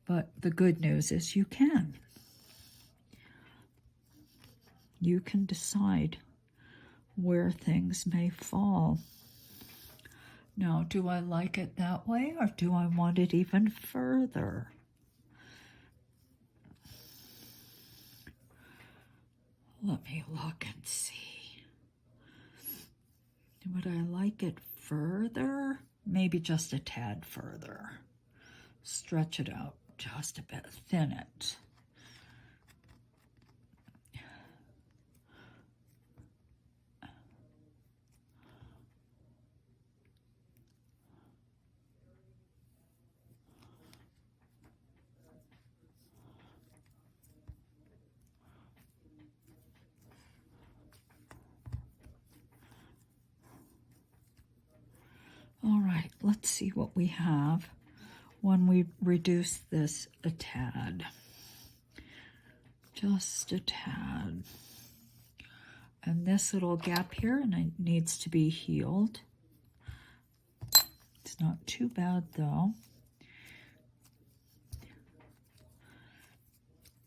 But the good news is you can. You can decide where things may fall. Now, do I like it that way, or do I want it even further? Let me look and see. Would I like it further? Maybe just a tad further. Stretch it out just a bit, thin it. All right, let's see what we have when we reduce this a tad. Just a tad. And this little gap here, and it needs to be healed. It's not too bad though.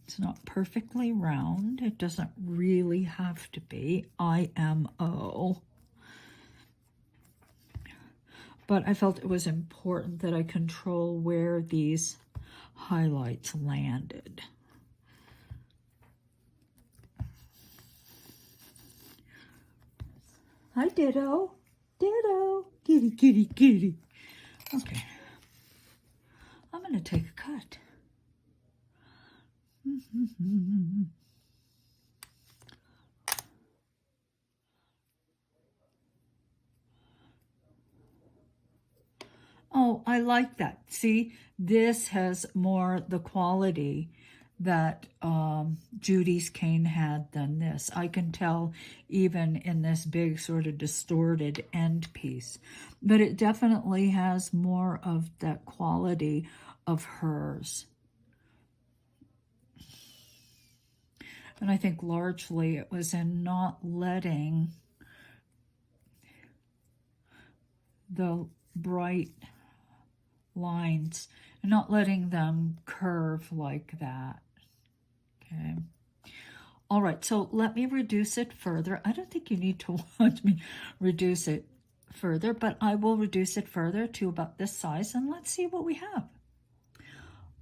It's not perfectly round. It doesn't really have to be IMO. But I felt it was important that I control where these highlights landed. Hi, Ditto. Ditto. Kitty, kitty, kitty. Okay. I'm going to take a cut. Oh, I like that. See, this has more the quality that Judy's cane had than this. I can tell even in this big sort of distorted end piece. But it definitely has more of that quality of hers. And I think largely it was in not letting the bright lines and not letting them curve like that. Okay. All right, so let me reduce it further. I don't think you need to watch me reduce it further, but I will reduce it further to about this size, and let's see what we have.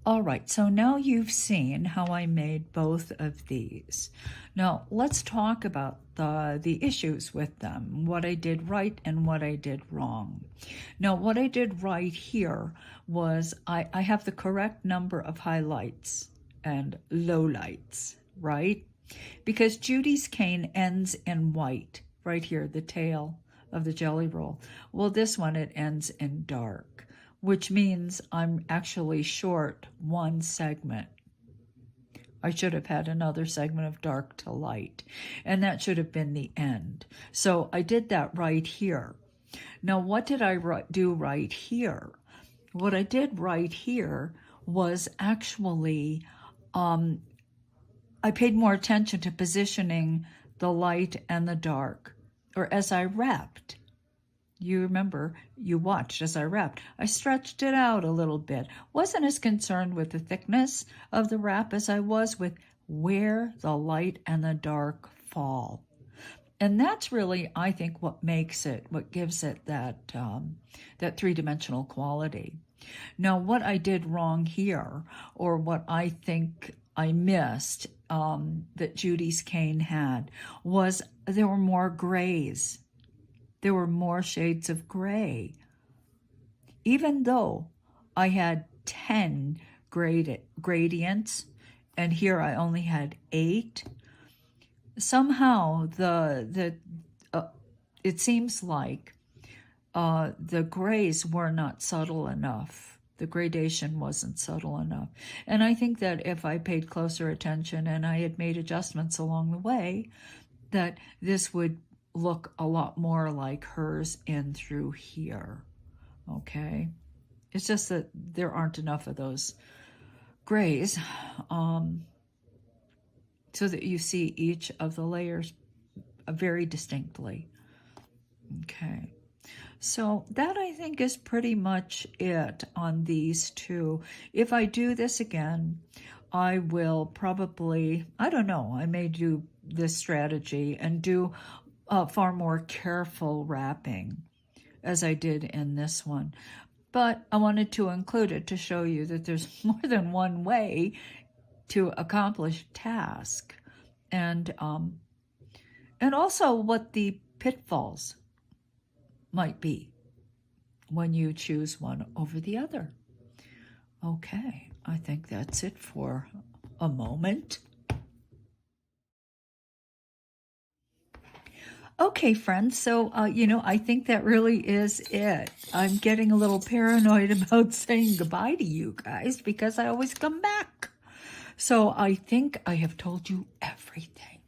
All right, so now you've seen how I made both of these. Now, let's talk about the issues with them, what I did right and what I did wrong. Now, what I did right here was I have the correct number of highlights and lowlights, right? Because Judy's cane ends in white, right here, the tail of the jelly roll. Well, this one, it ends in dark, which means I'm actually short one segment. I should have had another segment of dark to light, and that should have been the end. So I did that right here. Now, what did I do right here? What I did right here was actually, I paid more attention to positioning the light and the dark, or as I wrapped. You remember, you watched as I wrapped. I stretched it out a little bit. Wasn't as concerned with the thickness of the wrap as I was with where the light and the dark fall. And that's really, I think, what makes it, what gives it that, that three-dimensional quality. Now, what I did wrong here, or what I think I missed that Judy's cane had, was there were more grays. There were more shades of gray. Even though I had 10 gradients, and here I only had 8, somehow it seems like the grays were not subtle enough. The gradation wasn't subtle enough. And I think that if I paid closer attention and I had made adjustments along the way, that this would look a lot more like hers in through here. Okay? It's just that there aren't enough of those grays so that you see each of the layers very distinctly. Okay. So that I think is pretty much it on these two. If I do this again, I will probably, I don't know, I may do this strategy and do far more careful wrapping as I did in this one. But I wanted to include it to show you that there's more than one way to accomplish a task. And also what the pitfalls might be when you choose one over the other. Okay, I think that's it for a moment. Okay, friends, so, I think that really is it. I'm getting a little paranoid about saying goodbye to you guys because I always come back. So I think I have told you everything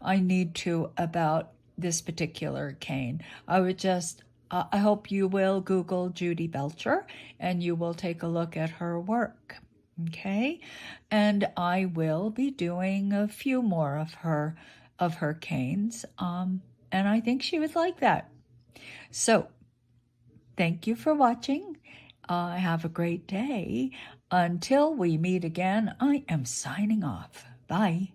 I need to about this particular cane. I hope you will Google Judy Belcher and you will take a look at her work. Okay, and I will be doing a few more of her canes, and I think she would like that. So thank you for watching. Have a great day. Until we meet again, I am signing off. Bye.